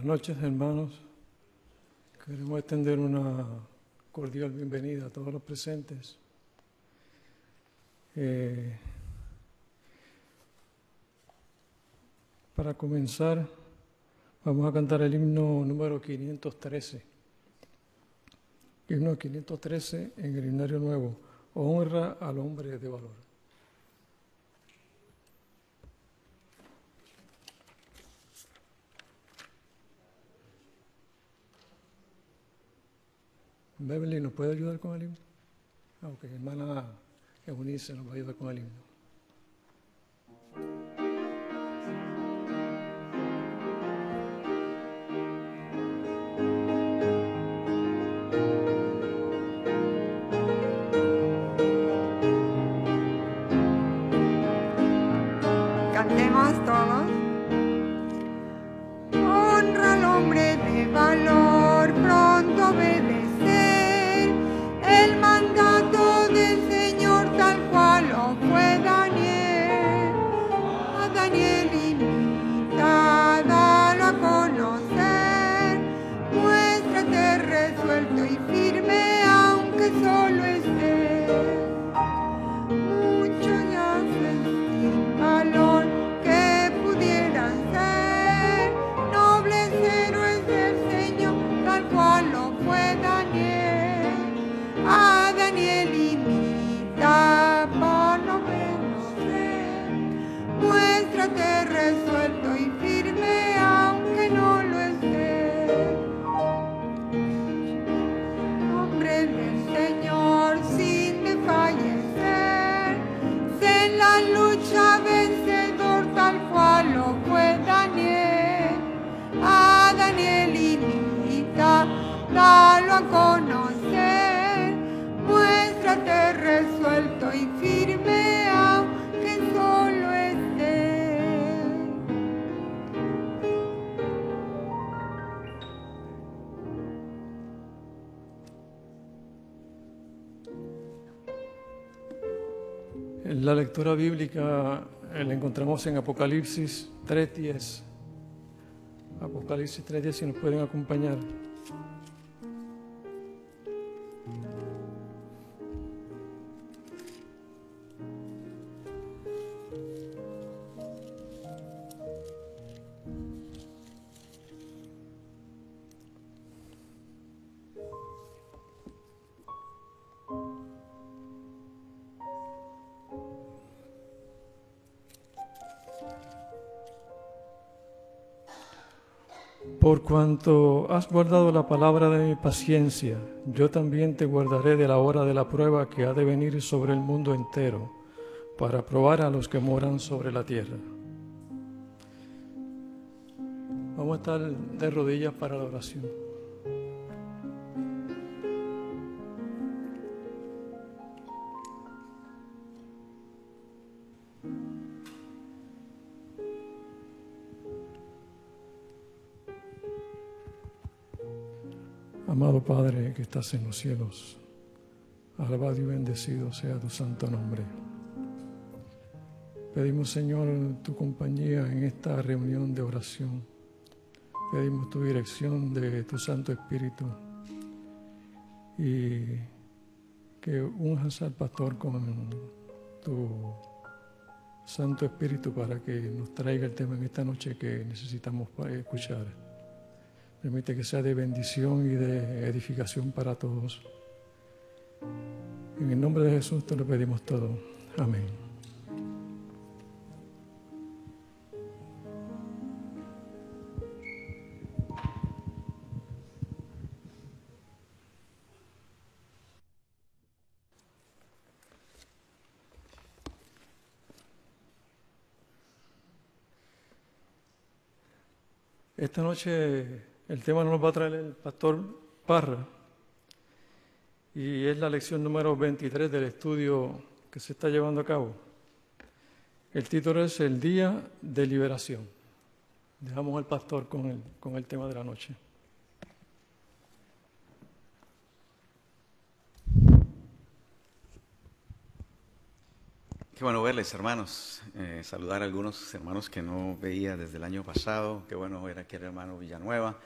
Buenas noches, hermanos. Queremos extender una cordial bienvenida a todos los presentes. Para comenzar, vamos a cantar el himno número 513. Himno 513 en el Himnario Nuevo. Honra al hombre de valor. Beverly, ¿nos puede ayudar con el himno? Ok, hermana Eunice nos va a ayudar con el himno. Cantemos todos. Honra al hombre de valor, pronto obedecer el mandato del Señor tal cual lo fue Daniel. A Daniel imita, dalo a conocer, muéstrate resuelto y firme aunque solo estés. Muchos yacen sin valor que pudieran ser nobles héroes del Señor, tal cual lo fue Daniel. A Daniel imita para obedecer, muéstrate resuelto y firme aunque no lo estés. Hombre del Señor sin desfallecer, sé en la lucha vencedor tal cual lo fue Daniel. A Daniel imita, dalo a conocer, muéstrate resuelto y firme aunque solo estés. La lectura bíblica la encontramos en Apocalipsis 3:10. Apocalipsis 3:10, si nos pueden acompañar. Por cuanto has guardado la palabra de mi paciencia, yo también te guardaré de la hora de la prueba que ha de venir sobre el mundo entero, para probar a los que moran sobre la tierra. Vamos a estar de rodillas para la oración. Amado Padre que estás en los cielos, alabado y bendecido sea tu santo nombre. Pedimos, Señor, tu compañía en esta reunión de oración. Pedimos tu dirección de tu Santo Espíritu y que unjas al pastor con tu Santo Espíritu para que nos traiga el tema en esta noche que necesitamos para escuchar. Permite que sea de bendición y de edificación para todos. En el nombre de Jesús te lo pedimos todo. Amén. Esta noche el tema nos va a traer el pastor Parra y es la lección número 23 del estudio que se está llevando a cabo. El título es El Día de Liberación. Dejamos al pastor con el tema de la noche. Qué bueno verles, hermanos. Saludar a algunos hermanos que no veía desde el año pasado. Qué bueno ver aquí al hermano Villanueva,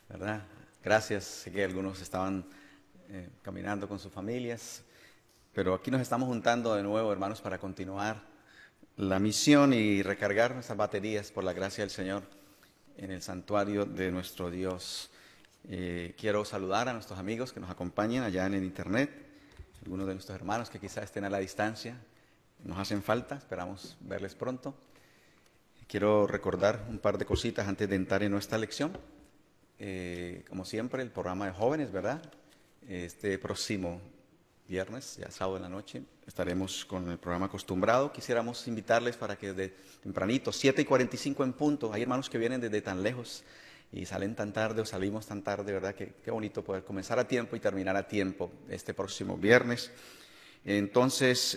¿verdad? Gracias. Sé que algunos estaban caminando con sus familias, pero aquí nos estamos juntando de nuevo, hermanos, para continuar la misión y recargar nuestras baterías por la gracia del Señor en el santuario de nuestro Dios. Quiero saludar a nuestros amigos que nos acompañan allá en el internet, algunos de nuestros hermanos que quizás estén a la distancia. Nos hacen falta, esperamos verles pronto. Quiero recordar un par de cositas antes de entrar en nuestra lección. Como siempre, el programa de jóvenes, ¿verdad? Este próximo viernes, ya sábado en la noche, estaremos con el programa acostumbrado. Quisiéramos invitarles para que desde tempranito, 7:45 en punto, hay hermanos que vienen desde tan lejos y salen tan tarde o salimos tan tarde, ¿verdad? Qué bonito poder comenzar a tiempo y terminar a tiempo este próximo viernes. Entonces,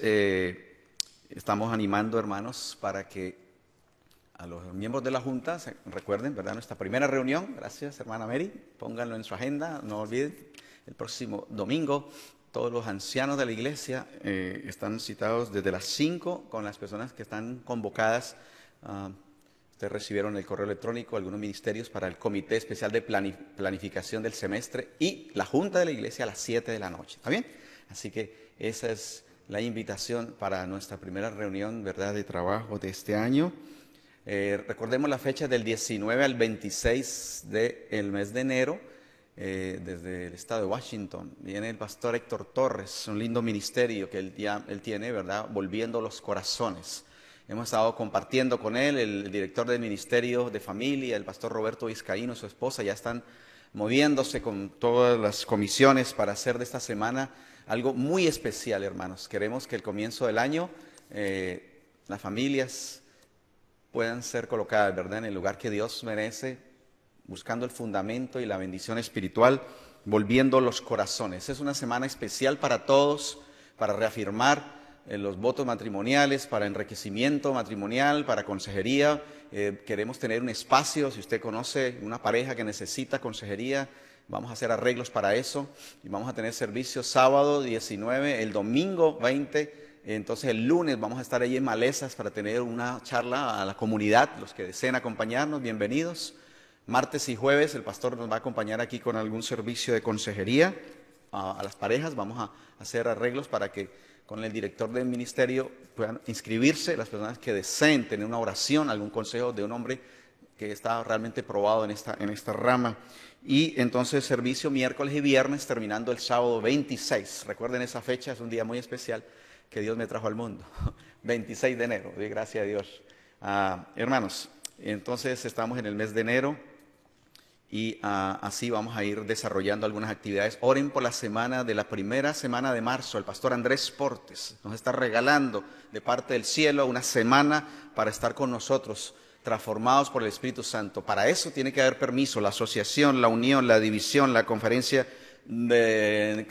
estamos animando, hermanos, para que a los miembros de la Junta recuerden, ¿verdad? Nuestra primera reunión, gracias hermana Mary, pónganlo en su agenda, no olviden, el próximo domingo. Todos los ancianos de la iglesia están citados desde las 5 con las personas que están convocadas. Ustedes recibieron el correo electrónico, algunos ministerios para el Comité Especial de Planificación del Semestre y la Junta de la Iglesia a las 7 de la noche. ¿Está bien? Así que esa es la invitación para nuestra primera reunión, ¿verdad?, de trabajo de este año. Recordemos la fecha del 19 al 26 del mes de enero, desde el estado de Washington. Viene el pastor Héctor Torres, un lindo ministerio que él tiene, ¿verdad?, Volviendo los Corazones. Hemos estado compartiendo con él, el director del Ministerio de Familia, el pastor Roberto Vizcaíno, su esposa, ya están moviéndose con todas las comisiones para hacer de esta semana algo muy especial, hermanos. Queremos que el comienzo del año las familias puedan ser colocadas, ¿verdad?, en el lugar que Dios merece, buscando el fundamento y la bendición espiritual, volviendo los corazones. Es una semana especial para todos, para reafirmar los votos matrimoniales, para enriquecimiento matrimonial, para consejería. Queremos tener un espacio, si usted conoce una pareja que necesita consejería, vamos a hacer arreglos para eso y vamos a tener servicios sábado 19, el domingo 20, entonces el lunes vamos a estar allí en Malezas para tener una charla a la comunidad, los que deseen acompañarnos, bienvenidos. Martes y jueves el pastor nos va a acompañar aquí con algún servicio de consejería a las parejas, vamos a hacer arreglos para que con el director del ministerio puedan inscribirse las personas que deseen tener una oración, algún consejo de un hombre que está realmente probado en esta rama. Y entonces servicio miércoles y viernes, terminando el sábado 26. Recuerden esa fecha, es un día muy especial que Dios me trajo al mundo. 26 de enero, doy gracias a Dios. Hermanos, entonces estamos en el mes de enero y así vamos a ir desarrollando algunas actividades. Oren por la semana de la primera semana de marzo. El pastor Andrés Portes nos está regalando de parte del cielo una semana para estar con nosotros, transformados por el Espíritu Santo. Para eso tiene que haber permiso, la asociación, la unión, la división, la conferencia de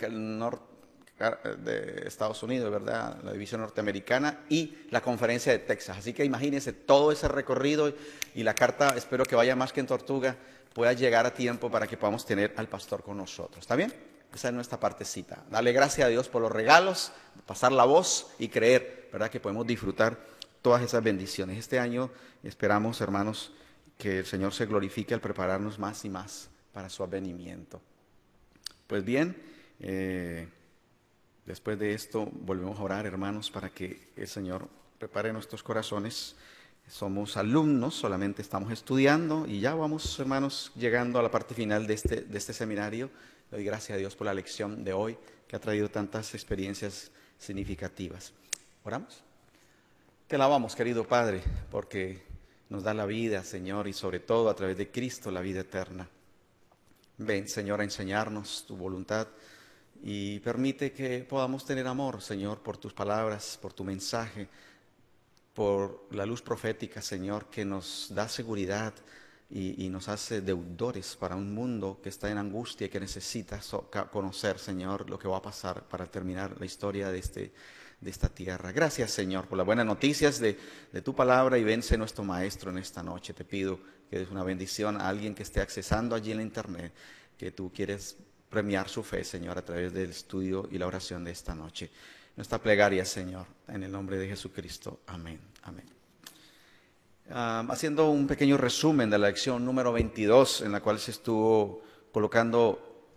Estados Unidos, ¿verdad?, la división norteamericana y la conferencia de Texas. Así que imagínense todo ese recorrido y la carta, espero que vaya más que en Tortuga, pueda llegar a tiempo para que podamos tener al pastor con nosotros. ¿Está bien? Esa es nuestra partecita. Dale gracias a Dios por los regalos, pasar la voz y creer, ¿verdad?, que podemos disfrutar todas esas bendiciones. Este año esperamos, hermanos, que el Señor se glorifique al prepararnos más y más para su advenimiento. Pues bien, después de esto volvemos a orar, hermanos, para que el Señor prepare nuestros corazones. Somos alumnos, solamente estamos estudiando y ya vamos, hermanos, llegando a la parte final de este seminario. Le doy gracias a Dios por la lección de hoy que ha traído tantas experiencias significativas. ¿Oramos? Te alabamos, querido Padre, porque nos da la vida, Señor, y sobre todo a través de Cristo la vida eterna. Ven, Señor, a enseñarnos tu voluntad y permite que podamos tener amor, Señor, por tus palabras, por tu mensaje, por la luz profética, Señor, que nos da seguridad y nos hace deudores para un mundo que está en angustia y que necesita conocer, Señor, lo que va a pasar para terminar la historia de esta tierra. Gracias, Señor, por las buenas noticias de tu palabra y vence nuestro Maestro en esta noche. Te pido que des una bendición a alguien que esté accesando allí en la internet, que tú quieres premiar su fe, Señor, a través del estudio y la oración de esta noche. nuestra plegaria, Señor, en el nombre de Jesucristo. Amén. Amén. Haciendo un pequeño resumen de la lección número 22, en la cual se estuvo colocando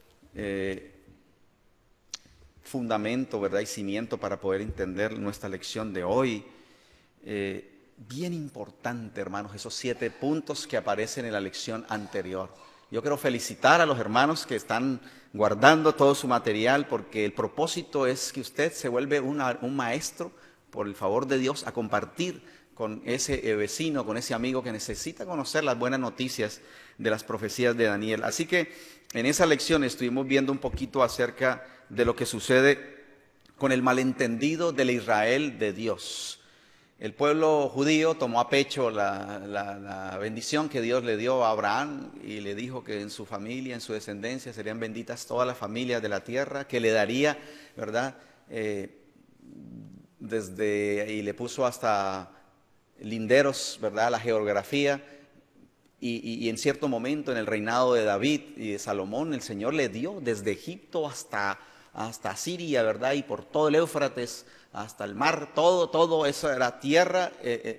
fundamento, ¿verdad?, y cimiento para poder entender nuestra lección de hoy. Bien importante, hermanos, esos 7 puntos que aparecen en la lección anterior. Yo quiero felicitar a los hermanos que están guardando todo su material, porque el propósito es que usted se vuelve un maestro, por el favor de Dios, a compartir con ese vecino, con ese amigo que necesita conocer las buenas noticias de las profecías de Daniel. Así que en esa lección estuvimos viendo un poquito acerca de lo que sucede con el malentendido del Israel de Dios. El pueblo judío tomó a pecho la bendición que Dios le dio a Abraham y le dijo que en su familia, en su descendencia, serían benditas todas las familias de la tierra, que le daría, ¿verdad? Y le puso hasta linderos, ¿verdad?, la geografía. Y en cierto momento, en el reinado de David y de Salomón, el Señor le dio desde Egipto hasta Siria, ¿verdad?, y por todo el Éufrates, hasta el mar, todo eso era tierra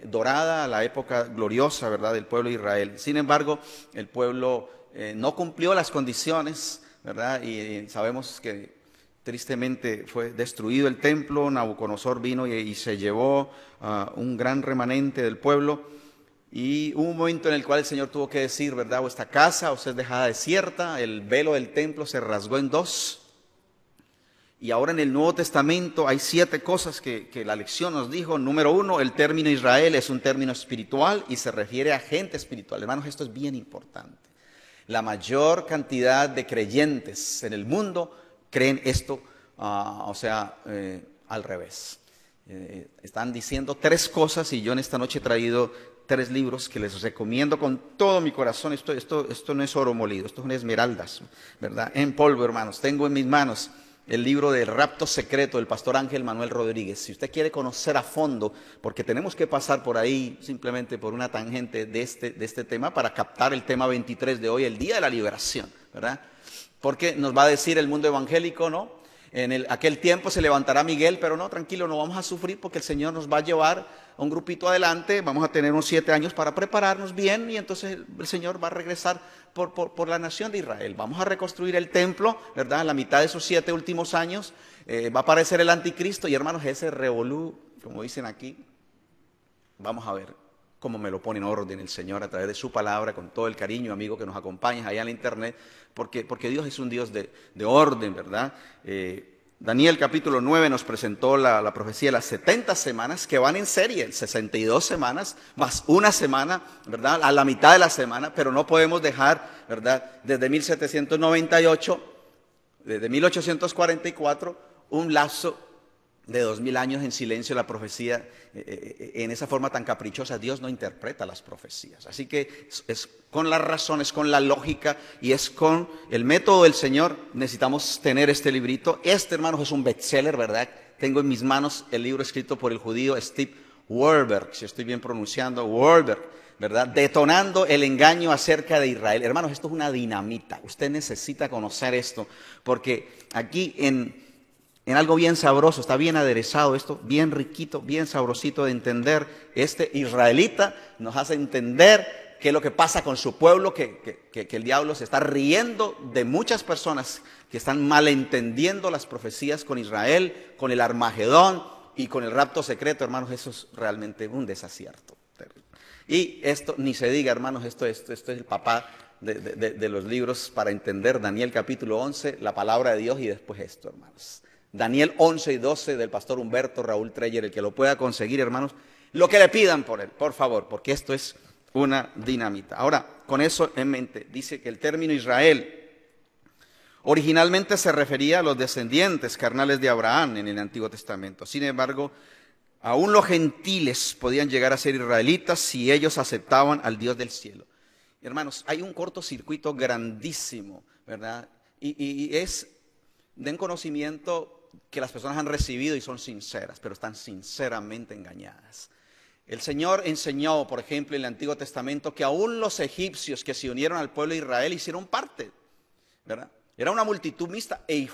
dorada a la época gloriosa, ¿verdad?, del pueblo de Israel. Sin embargo, el pueblo no cumplió las condiciones, ¿verdad?, y sabemos que tristemente fue destruido el templo. Nabucodonosor vino y se llevó un gran remanente del pueblo, y hubo un momento en el cual el Señor tuvo que decir, ¿verdad?, esta casa os es dejada desierta. El velo del templo se rasgó en 2. Y ahora en el Nuevo Testamento hay 7 cosas que la lección nos dijo. Número 1, el término Israel es un término espiritual y se refiere a gente espiritual. Hermanos, esto es bien importante. La mayor cantidad de creyentes en el mundo creen esto, al revés. Están diciendo 3 cosas, y yo en esta noche he traído 3 libros que les recomiendo con todo mi corazón. Esto no es oro molido, esto son esmeraldas, ¿verdad?, en polvo, hermanos. Tengo en mis manos el libro del rapto secreto del pastor Ángel Manuel Rodríguez. Si usted quiere conocer a fondo, porque tenemos que pasar por ahí simplemente por una tangente de este tema para captar el tema 23 de hoy, el día de la liberación, ¿verdad? Porque nos va a decir el mundo evangélico, ¿no? En aquel tiempo se levantará Miguel, pero no, tranquilo, no vamos a sufrir, porque el Señor nos va a llevar a un grupito adelante. Vamos a tener unos 7 años para prepararnos bien, y entonces el Señor va a regresar por la nación de Israel. Vamos a reconstruir el templo, ¿verdad? En la mitad de esos 7 últimos años va a aparecer el anticristo, y hermanos, ese revolú, como dicen aquí, vamos a ver cómo me lo pone en orden el Señor a través de su palabra, con todo el cariño, amigo, que nos acompañas allá en la internet, porque Dios es un Dios de orden, ¿verdad? Daniel capítulo 9 nos presentó la profecía de las 70 semanas, que van en serie, 62 semanas, más una semana, ¿verdad?, a la mitad de la semana, pero no podemos dejar, ¿verdad?, desde 1798, desde 1844, un lapso de 2000 años en silencio. La profecía en esa forma tan caprichosa. Dios no interpreta las profecías, así que es con las razones, con la lógica, y es con el método del Señor. Necesitamos tener este librito. Hermanos, es un bestseller, ¿verdad? Tengo en mis manos el libro escrito por el judío Steve Warburg, si estoy bien pronunciando, Warburg, ¿verdad?, detonando el engaño acerca de Israel. Hermanos, esto es una dinamita. Usted necesita conocer esto, porque aquí en algo bien sabroso, está bien aderezado esto, bien riquito, bien sabrosito de entender. Este israelita nos hace entender qué es lo que pasa con su pueblo, que el diablo se está riendo de muchas personas que están malentendiendo las profecías con Israel, con el Armagedón y con el rapto secreto. Hermanos, eso es realmente un desacierto. Y esto ni se diga, hermanos, esto es el papá de los libros para entender Daniel capítulo 11, la palabra de Dios, y después esto, hermanos. Daniel 11 y 12 del pastor Humberto Raúl Treyer, el que lo pueda conseguir, hermanos, lo que le pidan por él, por favor, porque esto es una dinamita. Ahora, con eso en mente, dice que el término Israel originalmente se refería a los descendientes carnales de Abraham en el Antiguo Testamento. Sin embargo, aún los gentiles podían llegar a ser israelitas si ellos aceptaban al Dios del cielo. Hermanos, hay un cortocircuito grandísimo, ¿verdad? Y den conocimiento que las personas han recibido y son sinceras, pero están sinceramente engañadas. El Señor enseñó, por ejemplo, en el Antiguo Testamento, que aún los egipcios que se unieron al pueblo de Israel hicieron parte, ¿verdad? Era una multitud mixta y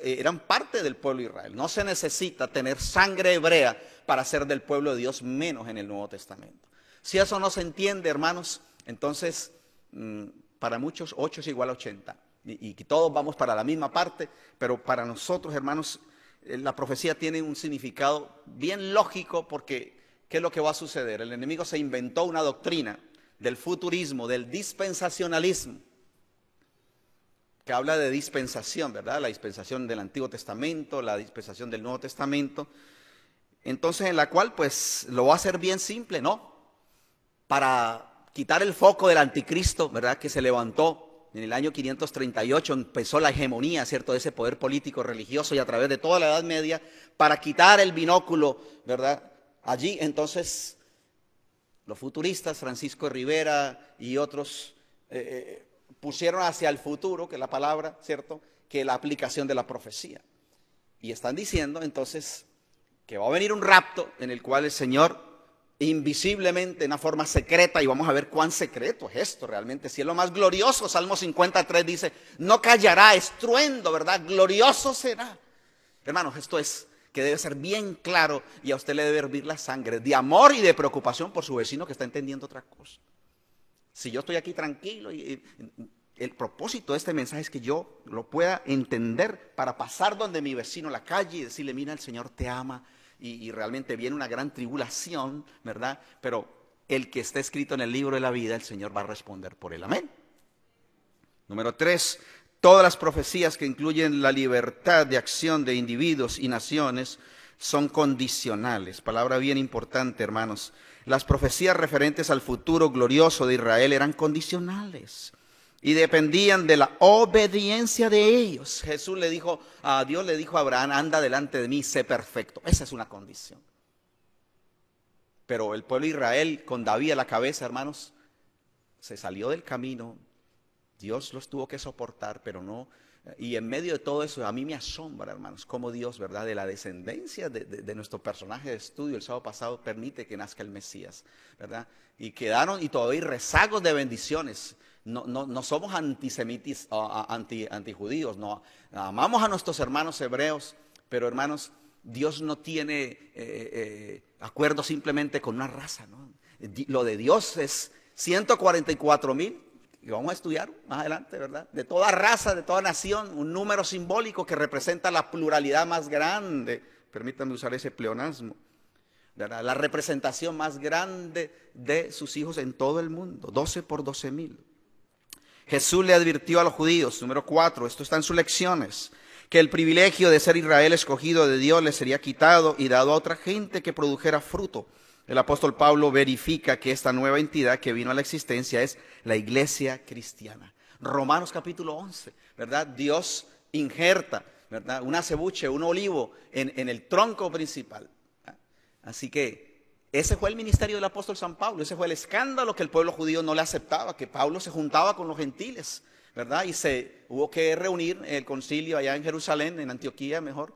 eran parte del pueblo de Israel. No se necesita tener sangre hebrea para ser del pueblo de Dios, menos en el Nuevo Testamento. Si eso no se entiende, hermanos, entonces para muchos 8 es igual a 80. Y todos vamos para la misma parte, pero para nosotros, hermanos, la profecía tiene un significado bien lógico, porque ¿qué es lo que va a suceder? El enemigo se inventó una doctrina del futurismo, del dispensacionalismo, que habla de dispensación, ¿verdad? La dispensación del Antiguo Testamento, la dispensación del Nuevo Testamento. Entonces, en la cual, pues, lo va a hacer bien simple, ¿no? Para quitar el foco del anticristo, ¿verdad? Que se levantó en el año 538, empezó la hegemonía, ¿cierto?, de ese poder político religioso, y a través de toda la Edad Media, para quitar el binóculo, ¿verdad? Allí, entonces, los futuristas, Francisco de Rivera y otros, pusieron hacia el futuro, que es la palabra, ¿cierto?, que la aplicación de la profecía. Y están diciendo, entonces, que va a venir un rapto en el cual el Señor, invisiblemente, de una forma secreta, y vamos a ver cuán secreto es esto realmente, si es lo más glorioso. Salmo 53 dice, no callará, estruendo, ¿verdad? Glorioso será. Hermanos, esto es que debe ser bien claro, y a usted le debe hervir la sangre de amor y de preocupación por su vecino que está entendiendo otra cosa. Si yo estoy aquí tranquilo, y el propósito de este mensaje es que yo lo pueda entender para pasar donde mi vecino en la calle y decirle, mira, el Señor te ama, y realmente viene una gran tribulación, ¿verdad? Pero el que está escrito en el libro de la vida, el Señor va a responder por él. Amén. Número 3, todas las profecías que incluyen la libertad de acción de individuos y naciones son condicionales. Palabra bien importante, hermanos. Las profecías referentes al futuro glorioso de Israel eran condicionales y dependían de la obediencia de ellos. Dios le dijo a Abraham, anda delante de mí, sé perfecto. Esa es una condición. Pero el pueblo de Israel, con David a la cabeza, hermanos, se salió del camino. Dios los tuvo que soportar, pero no. Y en medio de todo eso, a mí me asombra, hermanos, cómo Dios, ¿verdad?, de la descendencia de nuestro personaje de estudio el sábado pasado, permite que nazca el Mesías, ¿verdad? Y quedaron, y todavía hay rezagos de bendiciones. No somos antisemitas, antijudíos, no. Amamos a nuestros hermanos hebreos, pero, hermanos, Dios no tiene acuerdo simplemente con una raza, ¿no? Lo de Dios es 144,000, que vamos a estudiar más adelante, ¿verdad? De toda raza, de toda nación, un número simbólico que representa la pluralidad más grande, permítanme usar ese pleonasmo, ¿verdad? La representación más grande de sus hijos en todo el mundo, 12 por 12,000. Jesús le advirtió a los judíos, número 4, esto está en sus lecciones, que el privilegio de ser Israel escogido de Dios le sería quitado y dado a otra gente que produjera fruto. El apóstol Pablo verifica que esta nueva entidad que vino a la existencia es la iglesia cristiana. Romanos capítulo 11, ¿verdad? Dios injerta, ¿verdad?, un acebuche, un olivo en el tronco principal. Así que ese fue el ministerio del apóstol San Pablo, ese fue el escándalo que el pueblo judío no le aceptaba, que Pablo se juntaba con los gentiles, ¿verdad? Y se hubo que reunir el concilio allá en Jerusalén, en Antioquía mejor.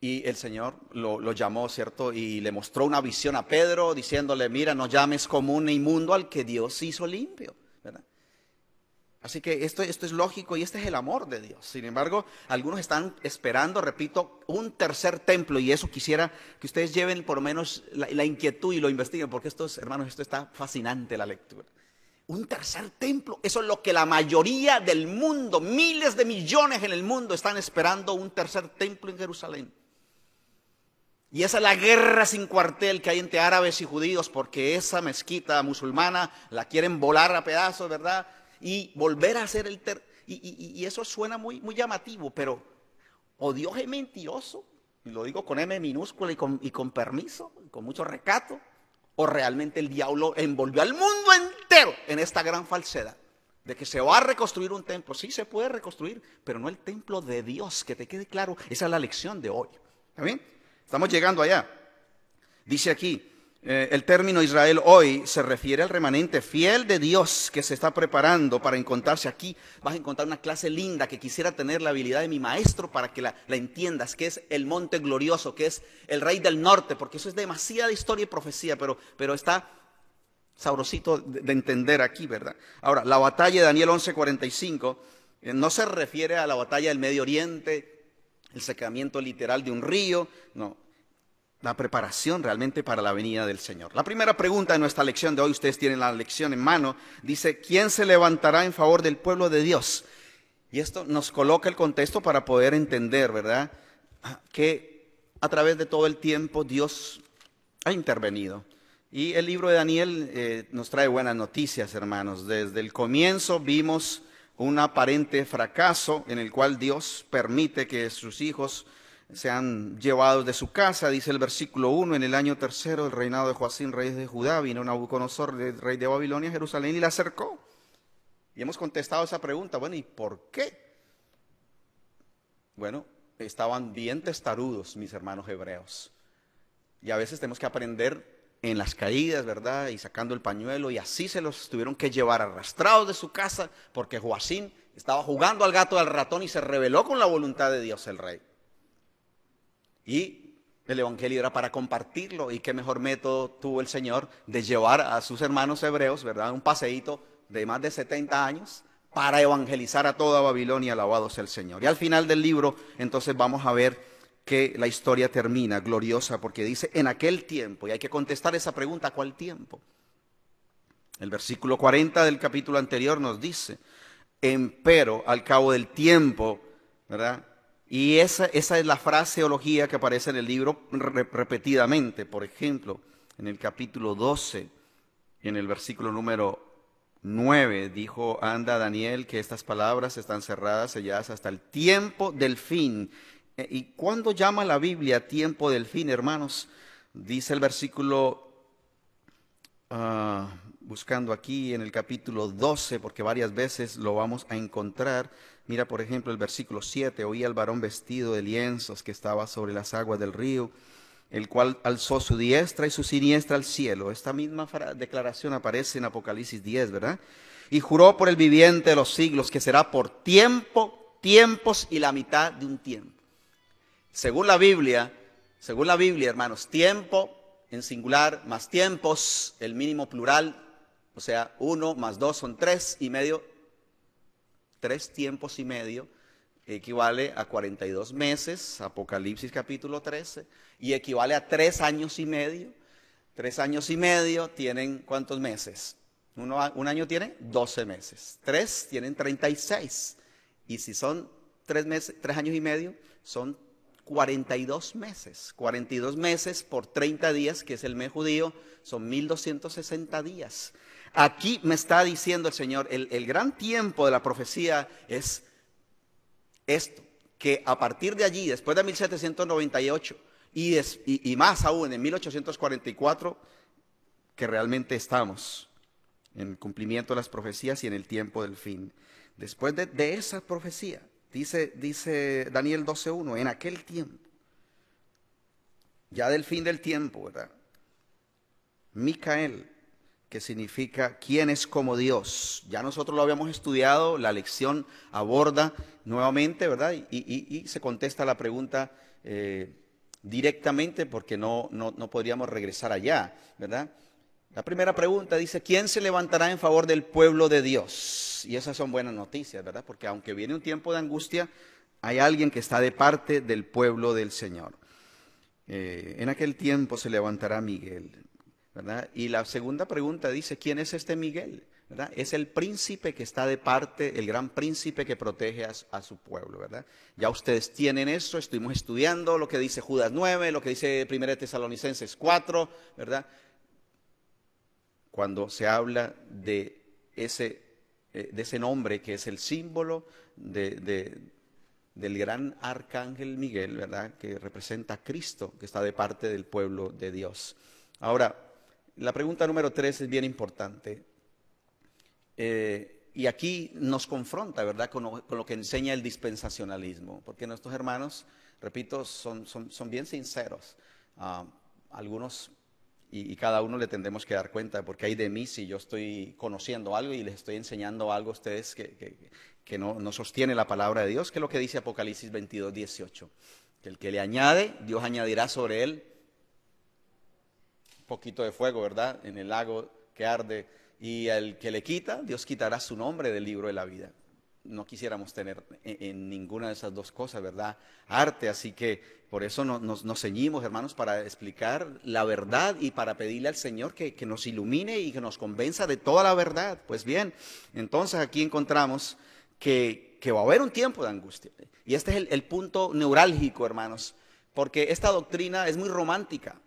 Y el Señor lo llamó, ¿cierto? Y le mostró una visión a Pedro diciéndole, mira, no llames común e inmundo al que Dios hizo limpio, ¿verdad? Así que esto es lógico y este es el amor de Dios. Sin embargo, algunos están esperando, repito, un tercer templo, y eso quisiera que ustedes lleven por lo menos la inquietud y lo investiguen, porque hermanos, esto está fascinante la lectura. Un tercer templo, eso es lo que la mayoría del mundo, miles de millones en el mundo están esperando, un tercer templo en Jerusalén. Y esa es la guerra sin cuartel que hay entre árabes y judíos, porque esa mezquita musulmana la quieren volar a pedazos, ¿verdad? Y volver a hacer y eso suena muy, muy llamativo, pero o Dios es mentiroso, y lo digo con M minúscula y con permiso, con mucho recato, o realmente el diablo envolvió al mundo entero en esta gran falsedad de que se va a reconstruir un templo. Sí se puede reconstruir, pero no el templo de Dios, que te quede claro. Esa es la lección de hoy. ¿Está bien? Estamos llegando allá. Dice aquí, el término Israel hoy se refiere al remanente fiel de Dios que se está preparando para encontrarse aquí. Vas a encontrar una clase linda que quisiera tener la habilidad de mi maestro para que la entiendas, que es el monte glorioso, que es el rey del norte, porque eso es demasiada historia y profecía, pero está sabrosito de entender aquí, ¿verdad? Ahora, la batalla de Daniel 11:45 no se refiere a la batalla del Medio Oriente, el secamiento literal de un río, no. La preparación realmente para la venida del Señor. La primera pregunta de nuestra lección de hoy, ustedes tienen la lección en mano, dice, ¿quién se levantará en favor del pueblo de Dios? Y esto nos coloca el contexto para poder entender, ¿verdad?, que a través de todo el tiempo Dios ha intervenido. Y el libro de Daniel nos trae buenas noticias, hermanos. Desde el comienzo vimos un aparente fracaso en el cual Dios permite que sus hijos sean llevados de su casa. Dice el versículo 1, en el año tercero del reinado de Joacim, rey de Judá, vino Nabucodonosor, rey de Babilonia, a Jerusalén y la acercó. Y hemos contestado esa pregunta, bueno, ¿y por qué? Bueno, estaban bien testarudos mis hermanos hebreos. Y a veces tenemos que aprender en las caídas, ¿verdad? Y sacando el pañuelo, y así se los tuvieron que llevar arrastrados de su casa, porque Joacim estaba jugando al gato y al ratón y se rebeló con la voluntad de Dios el rey. Y el evangelio era para compartirlo, y qué mejor método tuvo el Señor de llevar a sus hermanos hebreos, ¿verdad?, un paseíto de más de 70 años para evangelizar a toda Babilonia, alabado sea el Señor. Y al final del libro, entonces vamos a ver que la historia termina gloriosa, porque dice, en aquel tiempo, y hay que contestar esa pregunta, ¿cuál tiempo? El versículo 40 del capítulo anterior nos dice, empero al cabo del tiempo, ¿verdad? Y esa es la fraseología que aparece en el libro repetidamente. Por ejemplo, en el capítulo 12, en el versículo número 9, dijo, anda Daniel, que estas palabras están cerradas, selladas hasta el tiempo del fin. ¿Y cuándo llama la Biblia tiempo del fin, hermanos? Dice el versículo, buscando aquí en el capítulo 12, porque varias veces lo vamos a encontrar. Mira, por ejemplo, el versículo 7, oí al varón vestido de lienzos que estaba sobre las aguas del río, el cual alzó su diestra y su siniestra al cielo. Esta misma declaración aparece en Apocalipsis 10, ¿verdad? Y juró por el viviente de los siglos que será por tiempo, tiempos y la mitad de un tiempo. Según la Biblia, hermanos, tiempo en singular más tiempos, el mínimo plural, o sea, 1 más 2 son 3 y medio, 3 tiempos y medio, equivale a 42 meses, Apocalipsis capítulo 13, y equivale a 3 años y medio. 3 años y medio tienen ¿cuántos meses? Un año tiene 12 meses, 3 tienen 36, y si son 3 años y medio, son 42 meses. 42 meses por 30 días, que es el mes judío, son 1260 días. Aquí me está diciendo el Señor, el gran tiempo de la profecía es esto, que a partir de allí, después de 1798 y más aún en 1844, que realmente estamos en el cumplimiento de las profecías y en el tiempo del fin. Después de esa profecía, dice Daniel 12:1, en aquel tiempo, ya del fin del tiempo, ¿verdad? Micael, que significa quién es como Dios. Ya nosotros lo habíamos estudiado, la lección aborda nuevamente, ¿verdad? Y se contesta la pregunta directamente, porque no podríamos regresar allá, ¿verdad? La primera pregunta dice, ¿quién se levantará en favor del pueblo de Dios? Y esas son buenas noticias, ¿verdad? Porque aunque viene un tiempo de angustia, hay alguien que está de parte del pueblo del Señor. En aquel tiempo se levantará Miguel, ¿verdad? Y la segunda pregunta dice, ¿quién es este Miguel? ¿Verdad? Es el príncipe que está de parte, el gran príncipe que protege a su pueblo, ¿verdad? Ya ustedes tienen eso, estuvimos estudiando lo que dice Judas 9, lo que dice 1 Tesalonicenses 4, ¿verdad? Cuando se habla de ese nombre que es el símbolo del gran arcángel Miguel, ¿verdad? Que representa a Cristo, que está de parte del pueblo de Dios. Ahora, la pregunta número 3 es bien importante. Y aquí nos confronta, ¿verdad?, con lo que enseña el dispensacionalismo, porque nuestros hermanos, repito, son bien sinceros. Algunos, y cada uno le tendremos que dar cuenta, porque hay de mí si yo estoy conociendo algo y les estoy enseñando algo a ustedes que no sostiene la palabra de Dios, que es lo que dice Apocalipsis 22:18, que el que le añade, Dios añadirá sobre él un poquito de fuego, ¿verdad?, en el lago que arde, y al que le quita, Dios quitará su nombre del libro de la vida. No quisiéramos tener en ninguna de esas dos cosas, ¿verdad? Arte, así que por eso nos ceñimos, hermanos, para explicar la verdad y para pedirle al Señor que nos ilumine y que nos convenza de toda la verdad. Pues bien, entonces aquí encontramos que va a haber un tiempo de angustia. Y este es el punto neurálgico, hermanos, porque esta doctrina es muy romántica.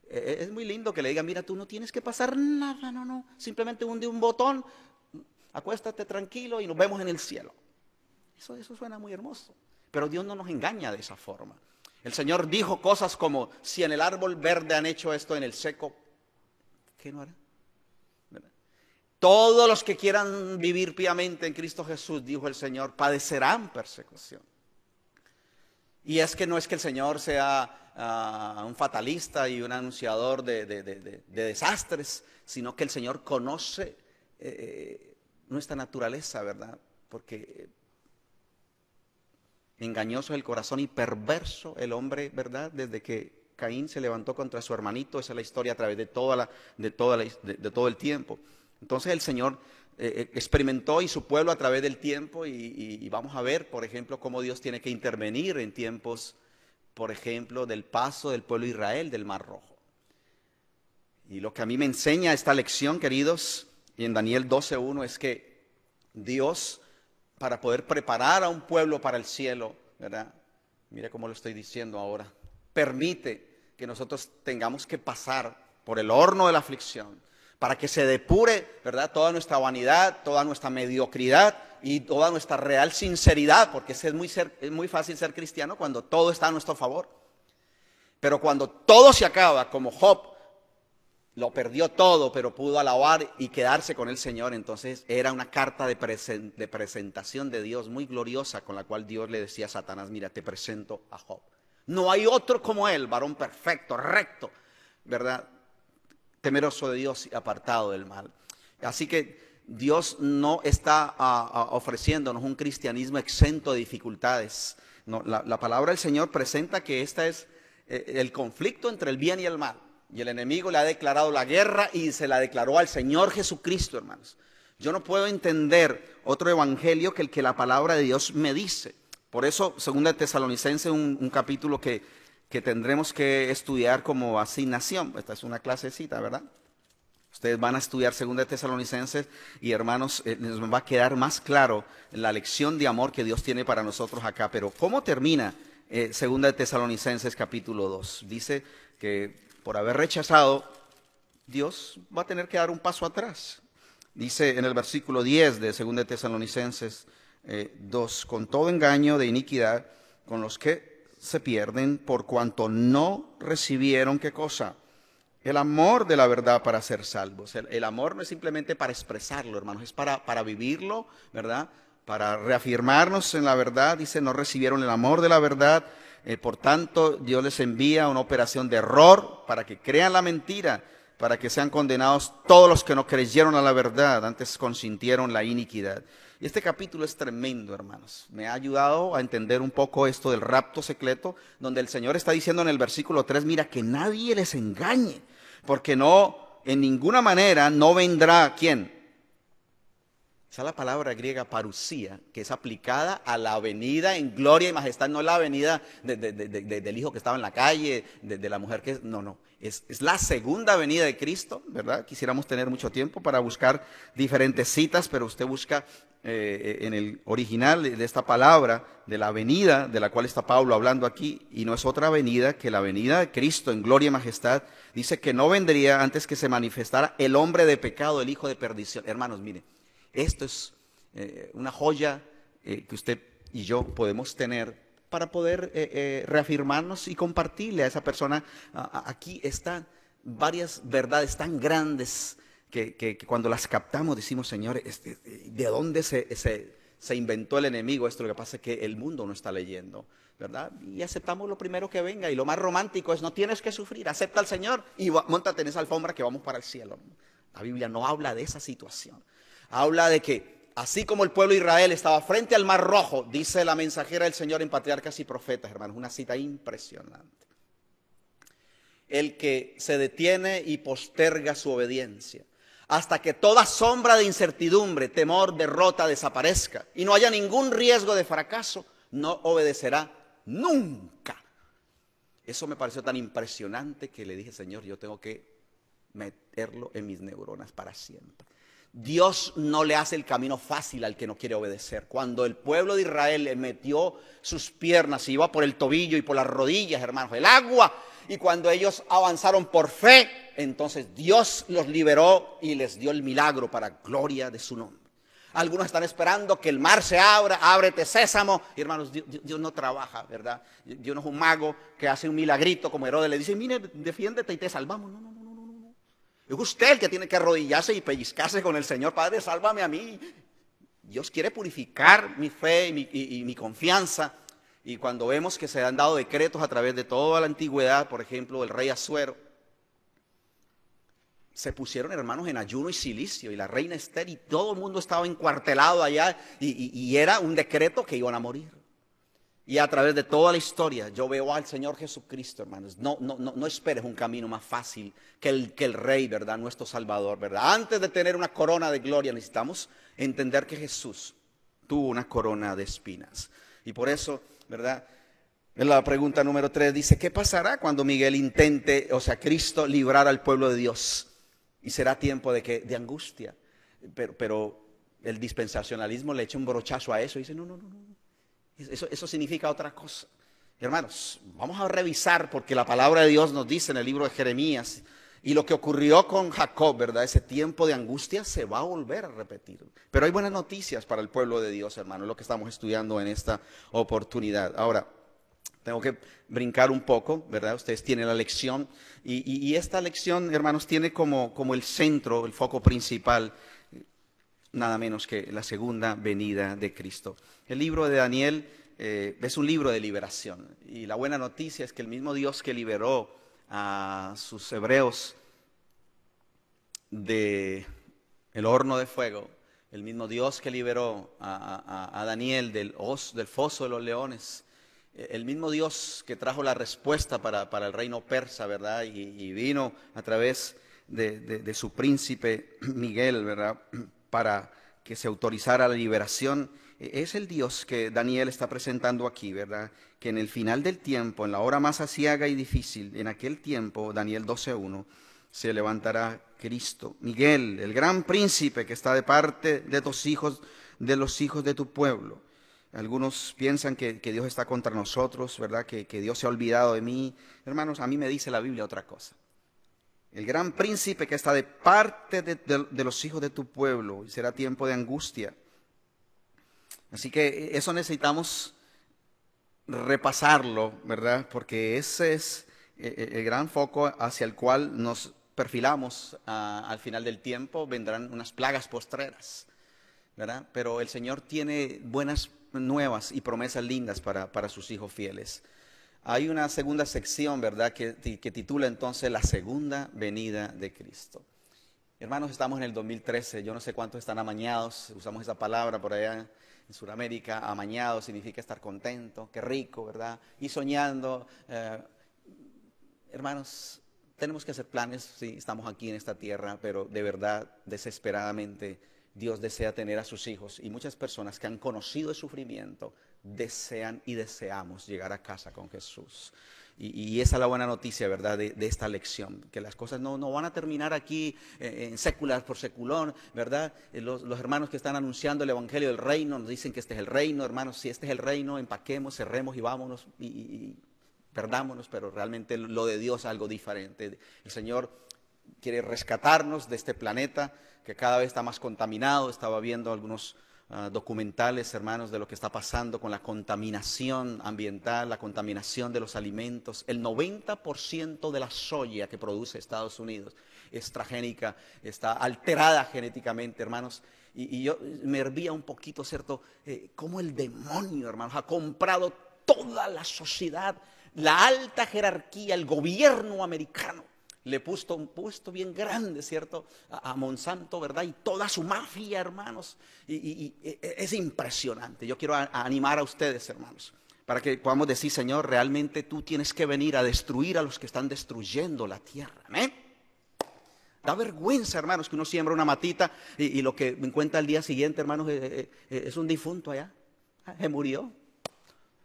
Es muy lindo que le digan, mira, tú no tienes que pasar nada, no, simplemente hunde un botón, acuéstate tranquilo y nos vemos en el cielo. Eso suena muy hermoso, pero Dios no nos engaña de esa forma. El Señor dijo cosas como, si en el árbol verde han hecho esto, en el seco, ¿qué no hará? ¿Verdad? Todos los que quieran vivir piamente en Cristo Jesús, dijo el Señor, padecerán persecución. Y es que no es que el Señor sea un fatalista y un anunciador de desastres, sino que el Señor conoce nuestra naturaleza, ¿verdad? Porque engañoso es el corazón y perverso el hombre, ¿verdad? Desde que Caín se levantó contra su hermanito, esa es la historia a través de todo el tiempo. Entonces el Señor experimentó y su pueblo a través del tiempo y vamos a ver, por ejemplo, cómo Dios tiene que intervenir en tiempos, por ejemplo, del paso del pueblo de Israel del Mar Rojo. Y lo que a mí me enseña esta lección, queridos, y en Daniel 12:1 es que Dios, para poder preparar a un pueblo para el cielo, ¿verdad? Mire cómo lo estoy diciendo ahora, permite que nosotros tengamos que pasar por el horno de la aflicción, para que se depure, ¿verdad?, toda nuestra vanidad, toda nuestra mediocridad y toda nuestra real sinceridad, porque es muy fácil ser cristiano cuando todo está a nuestro favor. Pero cuando todo se acaba, como Job, lo perdió todo, pero pudo alabar y quedarse con el Señor. Entonces era una carta de presentación de Dios muy gloriosa, con la cual Dios le decía a Satanás, mira, te presento a Job. No hay otro como él, varón perfecto, recto, ¿verdad?, temeroso de Dios y apartado del mal. Así que Dios no está ofreciéndonos un cristianismo exento de dificultades. No, la palabra del Señor presenta que este es el conflicto entre el bien y el mal. Y el enemigo le ha declarado la guerra y se la declaró al Señor Jesucristo, hermanos. Yo no puedo entender otro evangelio que el que la palabra de Dios me dice. Por eso, 2 Tesalonicenses, un capítulo que tendremos que estudiar como asignación. Esta es una clasecita, ¿verdad? Ustedes van a estudiar 2 Tesalonicenses y, hermanos, les va a quedar más claro la lección de amor que Dios tiene para nosotros acá. Pero ¿cómo termina 2 Tesalonicenses capítulo 2? Dice que por haber rechazado, Dios va a tener que dar un paso atrás. Dice en el versículo 10 de 2 Tesalonicenses 2, con todo engaño de iniquidad, con los que se pierden por cuanto no recibieron, ¿qué cosa? El amor de la verdad para ser salvos. El amor no es simplemente para expresarlo, hermanos, es para vivirlo, ¿verdad? Para reafirmarnos en la verdad. Dice, no recibieron el amor de la verdad. Por tanto, Dios les envía una operación de error para que crean la mentira, para que sean condenados todos los que no creyeron a la verdad, antes consintieron la iniquidad. Y este capítulo es tremendo, hermanos. Me ha ayudado a entender un poco esto del rapto secreto, donde el Señor está diciendo en el versículo 3, mira, que nadie les engañe, porque no, en ninguna manera no vendrá, ¿quién? Esa es la palabra griega parusía, que es aplicada a la venida en gloria y majestad, no la venida del hijo que estaba en la calle, de la mujer que... No, es la segunda venida de Cristo, ¿verdad? Quisiéramos tener mucho tiempo para buscar diferentes citas, pero usted busca en el original de esta palabra, de la venida de la cual está Pablo hablando aquí, y no es otra venida que la venida de Cristo en gloria y majestad. Dice que no vendría antes que se manifestara el hombre de pecado, el hijo de perdición. Hermanos, mire. Esto es una joya que usted y yo podemos tener para poder reafirmarnos y compartirle a esa persona. Aquí están varias verdades tan grandes que cuando las captamos decimos, Señor, ¿de dónde se inventó el enemigo? Esto lo que pasa es que el mundo no está leyendo, ¿verdad? Y aceptamos lo primero que venga. Y lo más romántico es, no tienes que sufrir, acepta al Señor y móntate en esa alfombra que vamos para el cielo. La Biblia no habla de esa situación. Habla de que así como el pueblo de Israel estaba frente al Mar Rojo, dice la mensajera del Señor en Patriarcas y Profetas, hermanos, una cita impresionante. El que se detiene y posterga su obediencia hasta que toda sombra de incertidumbre, temor, derrota desaparezca y no haya ningún riesgo de fracaso, no obedecerá nunca. Eso me pareció tan impresionante que le dije, Señor, yo tengo que meterlo en mis neuronas para siempre. Dios no le hace el camino fácil al que no quiere obedecer. Cuando el pueblo de Israel le metió sus piernas, iba por el tobillo y por las rodillas, hermanos, el agua, y cuando ellos avanzaron por fe, entonces Dios los liberó y les dio el milagro para gloria de su nombre. Algunos están esperando que el mar se abra, ábrete sésamo. Y hermanos, Dios no trabaja, ¿verdad? Dios no es un mago que hace un milagrito como Herodes le dice, mire, defiéndete y te salvamos. No. Es usted el que tiene que arrodillarse y pellizcarse con el Señor. Padre, sálvame a mí. Dios quiere purificar mi fe y mi confianza. Y cuando vemos que se han dado decretos a través de toda la antigüedad, por ejemplo, el rey Asuero, se pusieron, hermanos, en ayuno y cilicio, y la reina Esther, y todo el mundo estaba encuartelado allá, y era un decreto que iban a morir. Y a través de toda la historia yo veo al Señor Jesucristo, hermanos. No esperes un camino más fácil que el Rey, ¿verdad? Nuestro Salvador, ¿verdad? Antes de tener una corona de gloria necesitamos entender que Jesús tuvo una corona de espinas. Y por eso, ¿verdad? En la pregunta número 3 dice, ¿qué pasará cuando Miguel intente, o sea, Cristo librar al pueblo de Dios? Y será tiempo de angustia. Pero el dispensacionalismo le echa un brochazo a eso y dice, no. Eso significa otra cosa. Hermanos, vamos a revisar porque la palabra de Dios nos dice en el libro de Jeremías, y lo que ocurrió con Jacob, ¿verdad? Ese tiempo de angustia se va a volver a repetir. Pero hay buenas noticias para el pueblo de Dios, hermanos, lo que estamos estudiando en esta oportunidad. Ahora, tengo que brincar un poco, ¿verdad? Ustedes tienen la lección, y esta lección, hermanos, tiene como el centro, el foco principal, nada menos que la segunda venida de Cristo. El libro de Daniel es un libro de liberación, y la buena noticia es que el mismo Dios que liberó a sus hebreos del horno de fuego, el mismo Dios que liberó a Daniel del foso de los leones, el mismo Dios que trajo la respuesta para el reino persa, ¿verdad? Y vino a través de su príncipe Miguel, ¿verdad? Para que se autorizara la liberación, es el Dios que Daniel está presentando aquí, ¿verdad? Que en el final del tiempo, en la hora más aciaga y difícil, en aquel tiempo, Daniel 12:1, se levantará Cristo, Miguel, el gran príncipe que está de parte de los hijos de tu pueblo. Algunos piensan que Dios está contra nosotros, ¿verdad? Que Dios se ha olvidado de mí. Hermanos, a mí me dice la Biblia otra cosa. El gran príncipe que está de parte de los hijos de tu pueblo, y será tiempo de angustia. Así que eso necesitamos repasarlo, ¿verdad? Porque ese es el gran foco hacia el cual nos perfilamos al final del tiempo. Vendrán unas plagas postreras, ¿verdad? Pero el Señor tiene buenas nuevas y promesas lindas para sus hijos fieles. Hay una segunda sección, ¿verdad?, que titula entonces la segunda venida de Cristo. Hermanos, estamos en el 2013, yo no sé cuántos están amañados, usamos esa palabra por allá en Sudamérica, amañado significa estar contento, qué rico, ¿verdad? Y soñando. Hermanos, tenemos que hacer planes, sí, estamos aquí en esta tierra, pero de verdad, desesperadamente, Dios desea tener a sus hijos, y muchas personas que han conocido el sufrimiento desean y deseamos llegar a casa con Jesús. Y esa es la buena noticia, ¿verdad?, de esta lección, que las cosas no van a terminar aquí en séculas por seculón, ¿verdad? Los hermanos que están anunciando el evangelio del reino nos dicen que este es el reino. Hermanos, si este es el reino, empaquemos, cerremos y vámonos y perdámonos, pero realmente lo de Dios es algo diferente. El Señor quiere rescatarnos de este planeta que cada vez está más contaminado. Estaba viendo algunos documentales, hermanos, de lo que está pasando con la contaminación ambiental, la contaminación de los alimentos. El 90% de la soya que produce Estados Unidos es transgénica, está alterada genéticamente, hermanos. Y yo me hervía un poquito, ¿cierto? Cómo el demonio, hermanos, ha comprado toda la sociedad, la alta jerarquía, el gobierno americano. Le puso un puesto bien grande, ¿cierto?, a Monsanto, ¿verdad? Y toda su mafia, hermanos. Y es impresionante. Yo quiero animar a ustedes, hermanos, para que podamos decir, Señor, realmente tú tienes que venir a destruir a los que están destruyendo la tierra. ¿Amén? Da vergüenza, hermanos, que uno siembra una matita y lo que encuentra al día siguiente, hermanos, es un difunto allá. Se murió.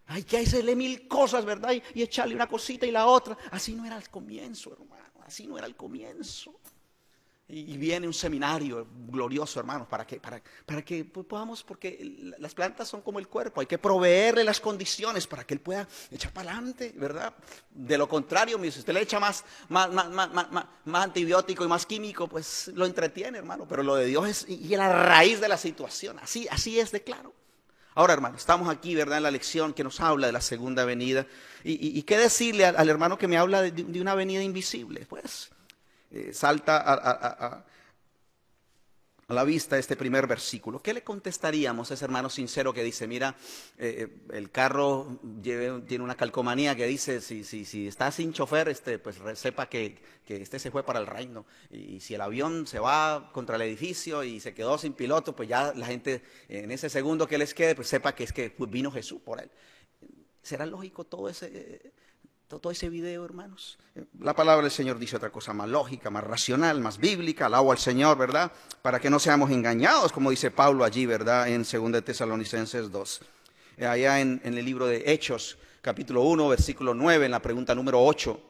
Hay que hacerle mil cosas, ¿verdad? Y echarle una cosita y la otra. Así no era al comienzo, hermano. Así no era al comienzo. Y viene un seminario glorioso, hermanos, para que podamos, porque las plantas son como el cuerpo, hay que proveerle las condiciones para que él pueda echar para adelante, ¿verdad? De lo contrario, si usted le echa más antibiótico y más químico, pues lo entretiene, hermano. Pero lo de Dios es y la raíz de la situación, así es de claro. Ahora, hermano, estamos aquí, ¿verdad?, en la lección que nos habla de la segunda venida. ¿Y qué decirle al hermano que me habla de una venida invisible? Pues salta a la vista este primer versículo. ¿Qué le contestaríamos a ese hermano sincero que dice, mira, el carro tiene una calcomanía que dice, si está sin chofer, pues sepa que este se fue para el reino. Y si el avión se va contra el edificio y se quedó sin piloto, pues ya la gente, en ese segundo que les quede, pues sepa que es que vino Jesús por él. ¿Será lógico todo ese video, hermanos? La palabra del Señor dice otra cosa más lógica, más racional, más bíblica. Alabo al Señor, ¿verdad? Para que no seamos engañados, como dice Pablo allí, ¿verdad? En 2 Tesalonicenses 2. Allá en el libro de Hechos, capítulo 1, versículo 9, en la pregunta número 8,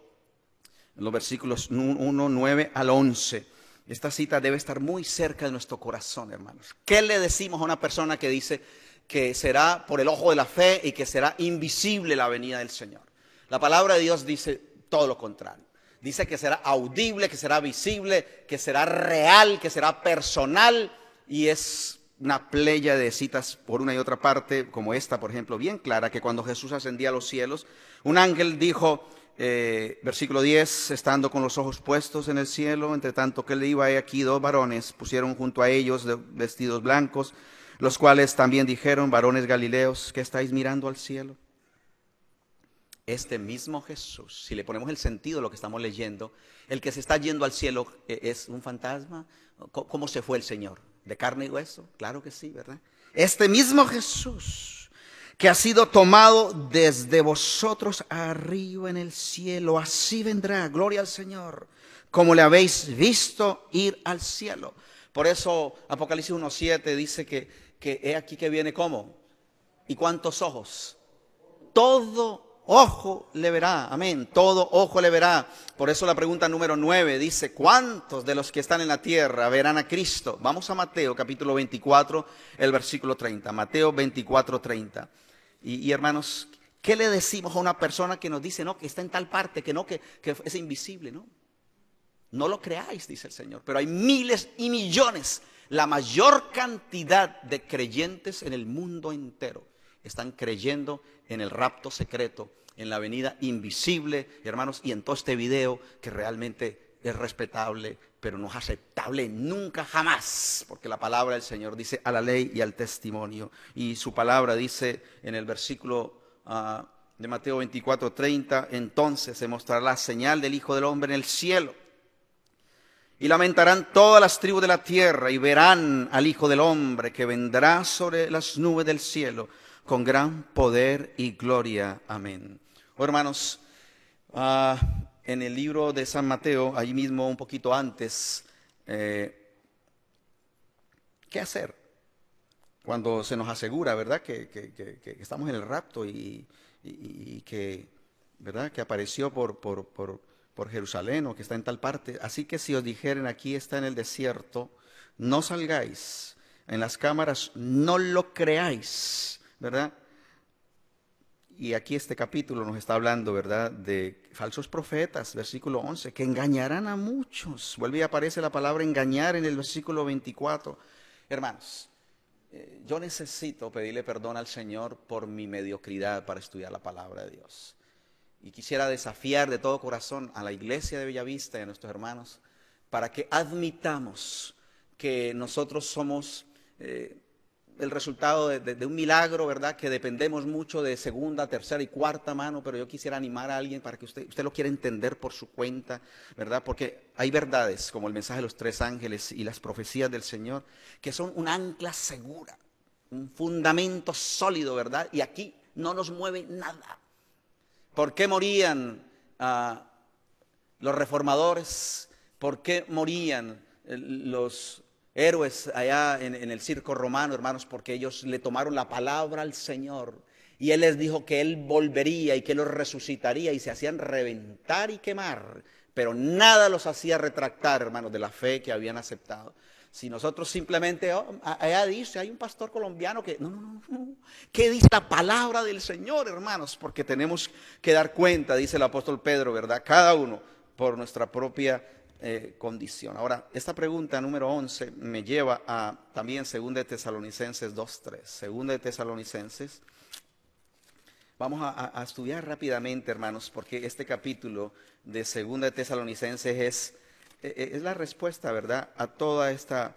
en los versículos 1, 9 al 11. Esta cita debe estar muy cerca de nuestro corazón, hermanos. ¿Qué le decimos a una persona que dice que será por el ojo de la fe y que será invisible la venida del Señor? La palabra de Dios dice todo lo contrario. Dice que será audible, que será visible, que será real, que será personal. Y es una playa de citas por una y otra parte, como esta, por ejemplo, bien clara, que cuando Jesús ascendía a los cielos, un ángel dijo, versículo 10, estando con los ojos puestos en el cielo, entre tanto que él iba, he aquí 2 varones, pusieron junto a ellos vestidos blancos, los cuales también dijeron, varones galileos, ¿qué estáis mirando al cielo? Este mismo Jesús, si le ponemos el sentido de lo que estamos leyendo, el que se está yendo al cielo es un fantasma. ¿Cómo se fue el Señor? ¿De carne y hueso? Claro que sí, ¿verdad? Este mismo Jesús que ha sido tomado desde vosotros arriba en el cielo, así vendrá, gloria al Señor, como le habéis visto ir al cielo. Por eso Apocalipsis 1:7 dice que he aquí que viene ¿cómo? ¿Y cuántos ojos? Todo ojo le verá, amén, todo ojo le verá. Por eso la pregunta número 9 dice, ¿cuántos de los que están en la tierra verán a Cristo? Vamos a Mateo capítulo 24, el versículo 30, Mateo 24, 30. Y hermanos, ¿qué le decimos a una persona que nos dice, no, que está en tal parte, que no, que es invisible, no? No lo creáis, dice el Señor, pero hay miles y millones, la mayor cantidad de creyentes en el mundo entero están creyendo en el rapto secreto, en la venida invisible, hermanos, y en todo este video que realmente es respetable, pero no es aceptable nunca, jamás, porque la palabra del Señor dice a la ley y al testimonio, y su palabra dice en el versículo de Mateo 24, 30, entonces se mostrará la señal del Hijo del Hombre en el cielo, y lamentarán todas las tribus de la tierra, y verán al Hijo del Hombre que vendrá sobre las nubes del cielo, con gran poder y gloria. Amén. Oh, hermanos, en el libro de San Mateo, allí mismo un poquito antes, ¿qué hacer cuando se nos asegura, verdad, que estamos en el rapto y que, verdad, que apareció por Jerusalén o que está en tal parte? Así que si os dijeren aquí está en el desierto, no salgáis, en las cámaras no lo creáis, ¿verdad? Y aquí este capítulo nos está hablando, ¿verdad?, de falsos profetas, versículo 11, que engañarán a muchos. Vuelve y aparece la palabra engañar en el versículo 24. Hermanos, yo necesito pedirle perdón al Señor por mi mediocridad para estudiar la palabra de Dios. Y quisiera desafiar de todo corazón a la iglesia de Bellavista y a nuestros hermanos para que admitamos que nosotros somos el resultado de un milagro, ¿verdad? Que dependemos mucho de segunda, tercera y cuarta mano, pero yo quisiera animar a alguien para que usted lo quiera entender por su cuenta, ¿verdad? Porque hay verdades como el mensaje de los 3 ángeles y las profecías del Señor que son un ancla segura, un fundamento sólido, ¿verdad? Y aquí no nos mueve nada. ¿Por qué morían los reformadores? ¿Por qué morían los héroes allá en el circo romano, hermanos? Porque ellos le tomaron la palabra al Señor. Y Él les dijo que Él volvería y que los resucitaría, y se hacían reventar y quemar. Pero nada los hacía retractar, hermanos, de la fe que habían aceptado. Si nosotros simplemente, allá dice, hay un pastor colombiano que, no. ¿Qué dice la palabra del Señor, hermanos? Porque tenemos que dar cuenta, dice el apóstol Pedro, ¿verdad? Cada uno por nuestra propia condición. Ahora, esta pregunta número 11 me lleva a también 2 de Tesalonicenses 2:3. 2 de Tesalonicenses. Vamos a estudiar rápidamente, hermanos, porque este capítulo de 2 de Tesalonicenses es la respuesta, ¿verdad?, a toda este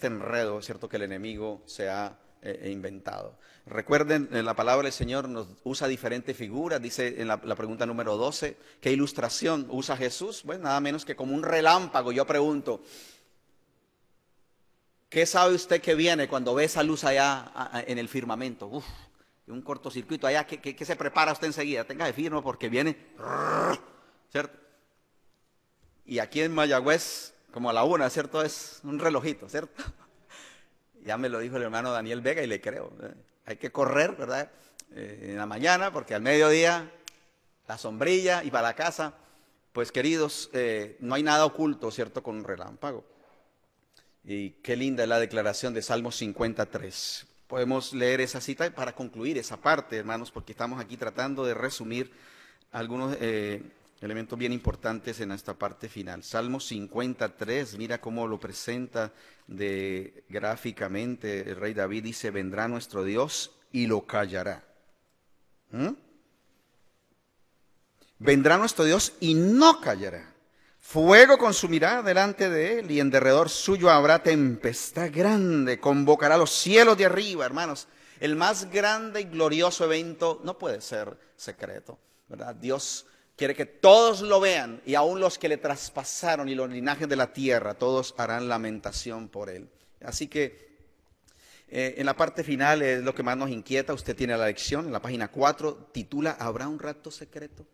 enredo, ¿cierto?, que el enemigo se ha inventado. Recuerden, la palabra del Señor nos usa diferentes figuras. Dice en la pregunta número 12, ¿qué ilustración usa Jesús? Bueno, nada menos que como un relámpago. Yo pregunto, ¿qué sabe usted que viene cuando ve esa luz allá en el firmamento? Uf, un cortocircuito allá, ¿qué se prepara usted enseguida? Tenga de firme porque viene, ¿cierto? Y aquí en Mayagüez, como a la 1, ¿cierto? Es un relojito, ¿cierto? Ya me lo dijo el hermano Daniel Vega y le creo. Hay que correr, ¿verdad? En la mañana, porque al mediodía, la sombrilla y para la casa. Pues queridos, no hay nada oculto, ¿cierto?, con un relámpago. Y qué linda es la declaración de Salmo 53. Podemos leer esa cita para concluir esa parte, hermanos, porque estamos aquí tratando de resumir algunos elementos bien importantes en esta parte final. Salmo 53, mira cómo lo presenta gráficamente el rey David. Dice, vendrá nuestro Dios y lo callará. Vendrá nuestro Dios y no callará. Fuego consumirá delante de él y en derredor suyo habrá tempestad grande. Convocará los cielos de arriba, hermanos. El más grande y glorioso evento no puede ser secreto, ¿verdad? Dios quiere que todos lo vean, y aún los que le traspasaron y los linajes de la tierra, todos harán lamentación por él. Así que en la parte final es lo que más nos inquieta. Usted tiene la lección en la página 4, titula ¿Habrá un rapto secreto?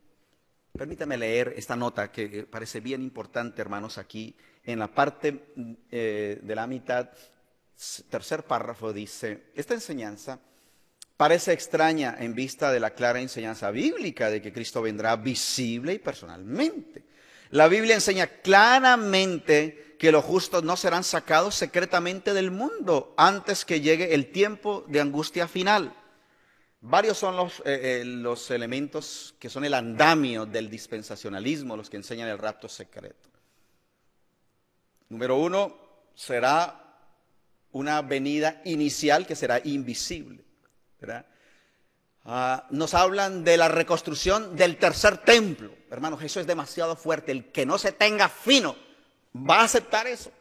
Permítame leer esta nota que parece bien importante, hermanos, aquí en la parte de la mitad, tercer párrafo. Dice, esta enseñanza parece extraña en vista de la clara enseñanza bíblica de que Cristo vendrá visible y personalmente. La Biblia enseña claramente que los justos no serán sacados secretamente del mundo antes que llegue el tiempo de angustia final. Varios son los elementos que son el andamio del dispensacionalismo, los que enseñan el rapto secreto. Número 1, será una venida inicial que será invisible, ¿verdad? Nos hablan de la reconstrucción del tercer templo. Hermanos, eso es demasiado fuerte. El que no se tenga fino va a aceptar eso.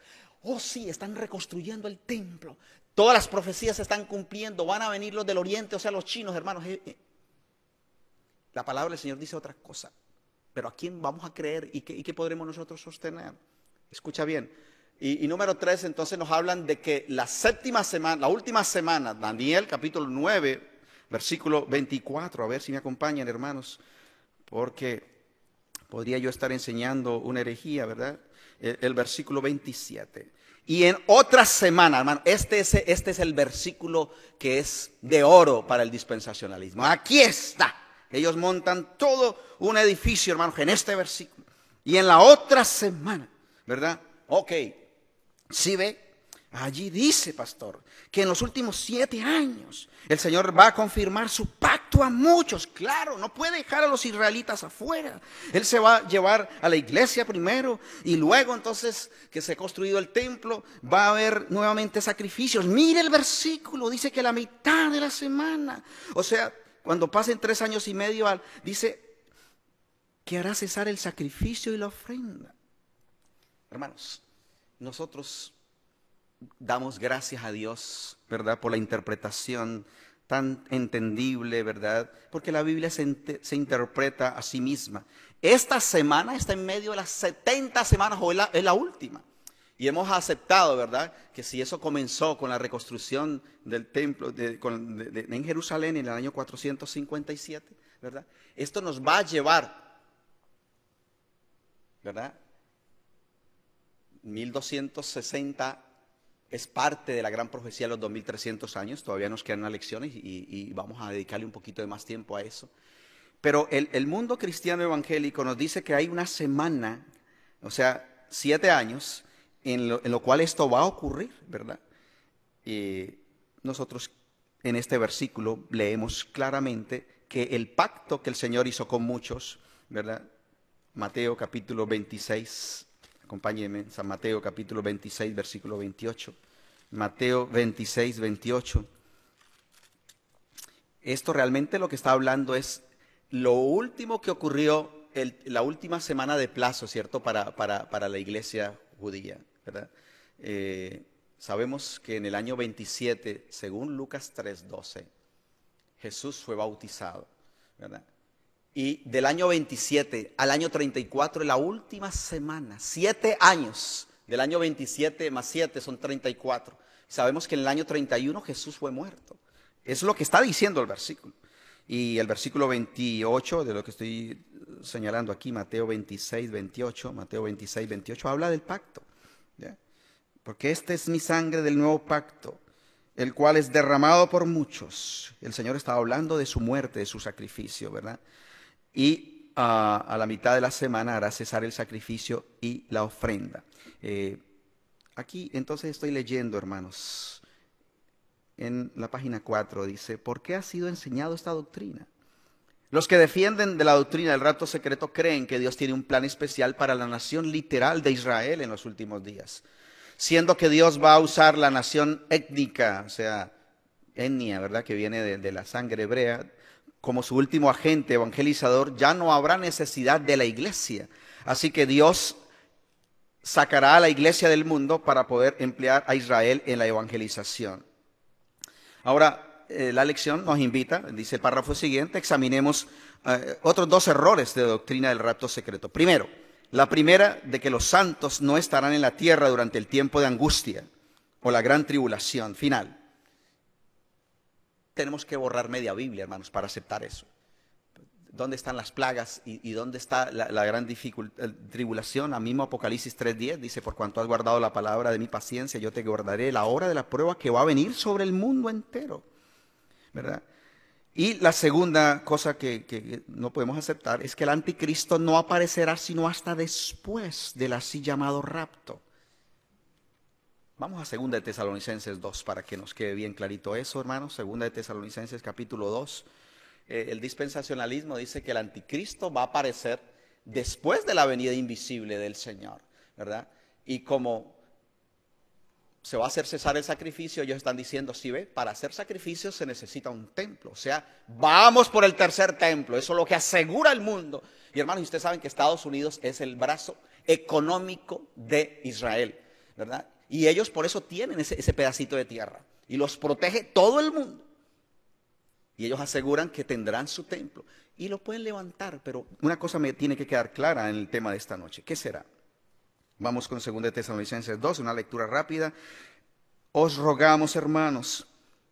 Oh, sí, están reconstruyendo el templo. Todas las profecías se están cumpliendo. Van a venir los del oriente, o sea, los chinos, hermanos. La palabra del Señor dice otra cosa. Pero ¿a quién vamos a creer y qué podremos nosotros sostener? Escucha bien. Y número 3, entonces nos hablan de que la última semana, Daniel capítulo 9, versículo 24. A ver si me acompañan, hermanos, porque podría yo estar enseñando una herejía, ¿verdad? El versículo 27. Y en otra semana, hermano, este es el versículo que es de oro para el dispensacionalismo. Aquí está. Ellos montan todo un edificio, hermanos, en este versículo. Y en la otra semana, ¿verdad? Ok, ¿sí ve? Allí dice, pastor, que en los últimos 7 años el Señor va a confirmar su pacto a muchos. Claro, no puede dejar a los israelitas afuera. Él se va a llevar a la iglesia primero y luego entonces que se ha construido el templo va a haber nuevamente sacrificios. Mire el versículo, dice que la mitad de la semana, o sea, cuando pasen 3 años y medio, dice que hará cesar el sacrificio y la ofrenda. Hermanos, nosotros damos gracias a Dios, ¿verdad?, por la interpretación tan entendible, ¿verdad? Porque la Biblia se interpreta a sí misma. Esta semana está en medio de las 70 semanas, o es la última. Y hemos aceptado, ¿verdad?, que si eso comenzó con la reconstrucción del templo en Jerusalén en el año 457, ¿verdad?, esto nos va a llevar ¿verdad? 1260 es parte de la gran profecía de los 2300 años, todavía nos quedan unas lecciones y vamos a dedicarle un poquito de más tiempo a eso. Pero el mundo cristiano evangélico nos dice que hay una semana, o sea, 7 años, en lo cual esto va a ocurrir, ¿verdad? Y nosotros en este versículo leemos claramente que el pacto que el Señor hizo con muchos, ¿verdad? Mateo capítulo 26, acompáñenme, San Mateo capítulo 26, versículo 28. Mateo 26, 28. Esto realmente lo que está hablando es lo último que ocurrió, la última semana de plazo, ¿cierto? Para la iglesia judía, ¿verdad? Sabemos que en el año 27, según Lucas 3:12, Jesús fue bautizado, ¿verdad? Y del año 27 al año 34, la última semana, 7 años, del año 27 más 7 son 34. Sabemos que en el año 31 Jesús fue muerto. Eso es lo que está diciendo el versículo. Y el versículo 28, de lo que estoy señalando aquí, Mateo 26, 28, Mateo 26, 28, habla del pacto, ¿ya? Porque esta es mi sangre del nuevo pacto, el cual es derramado por muchos. El Señor estaba hablando de su muerte, de su sacrificio, ¿verdad? Y a la mitad de la semana hará cesar el sacrificio y la ofrenda. Aquí entonces estoy leyendo, hermanos, en la página 4 dice, ¿por qué ha sido enseñado esta doctrina? Los que defienden de la doctrina del rapto secreto creen que Dios tiene un plan especial para la nación literal de Israel en los últimos días, siendo que Dios va a usar la nación étnica, o sea, etnia, ¿verdad?, que viene de la sangre hebrea, como su último agente evangelizador. Ya no habrá necesidad de la iglesia. Así que Dios sacará a la iglesia del mundo para poder emplear a Israel en la evangelización. Ahora, la lección nos invita, dice el párrafo siguiente, examinemos otros 2 errores de doctrina del rapto secreto. Primero, la primera de que los santos no estarán en la tierra durante el tiempo de angustia o la gran tribulación final. Tenemos que borrar media Biblia, hermanos, para aceptar eso. ¿Dónde están las plagas y dónde está la gran tribulación? A mismo Apocalipsis 3:10 dice, por cuanto has guardado la palabra de mi paciencia, yo te guardaré la hora de la prueba que va a venir sobre el mundo entero, ¿verdad? Y la segunda cosa que no podemos aceptar es que el anticristo no aparecerá sino hasta después del así llamado rapto. Vamos a 2 de Tesalonicenses 2 para que nos quede bien clarito eso, hermanos. 2 de Tesalonicenses capítulo 2. El dispensacionalismo dice que el anticristo va a aparecer después de la venida invisible del Señor, ¿verdad? Y como se va a hacer cesar el sacrificio, ellos están diciendo, sí, ve, para hacer sacrificios se necesita un templo. O sea, vamos por el tercer templo. Eso es lo que asegura el mundo. Y hermanos, ustedes saben que Estados Unidos es el brazo económico de Israel, ¿verdad? Y ellos por eso tienen ese pedacito de tierra. Y los protege todo el mundo. Y ellos aseguran que tendrán su templo. Y lo pueden levantar, pero una cosa me tiene que quedar clara en el tema de esta noche. ¿Qué será? Vamos con 2 de Tesalonicenses 2, una lectura rápida. Os rogamos, hermanos,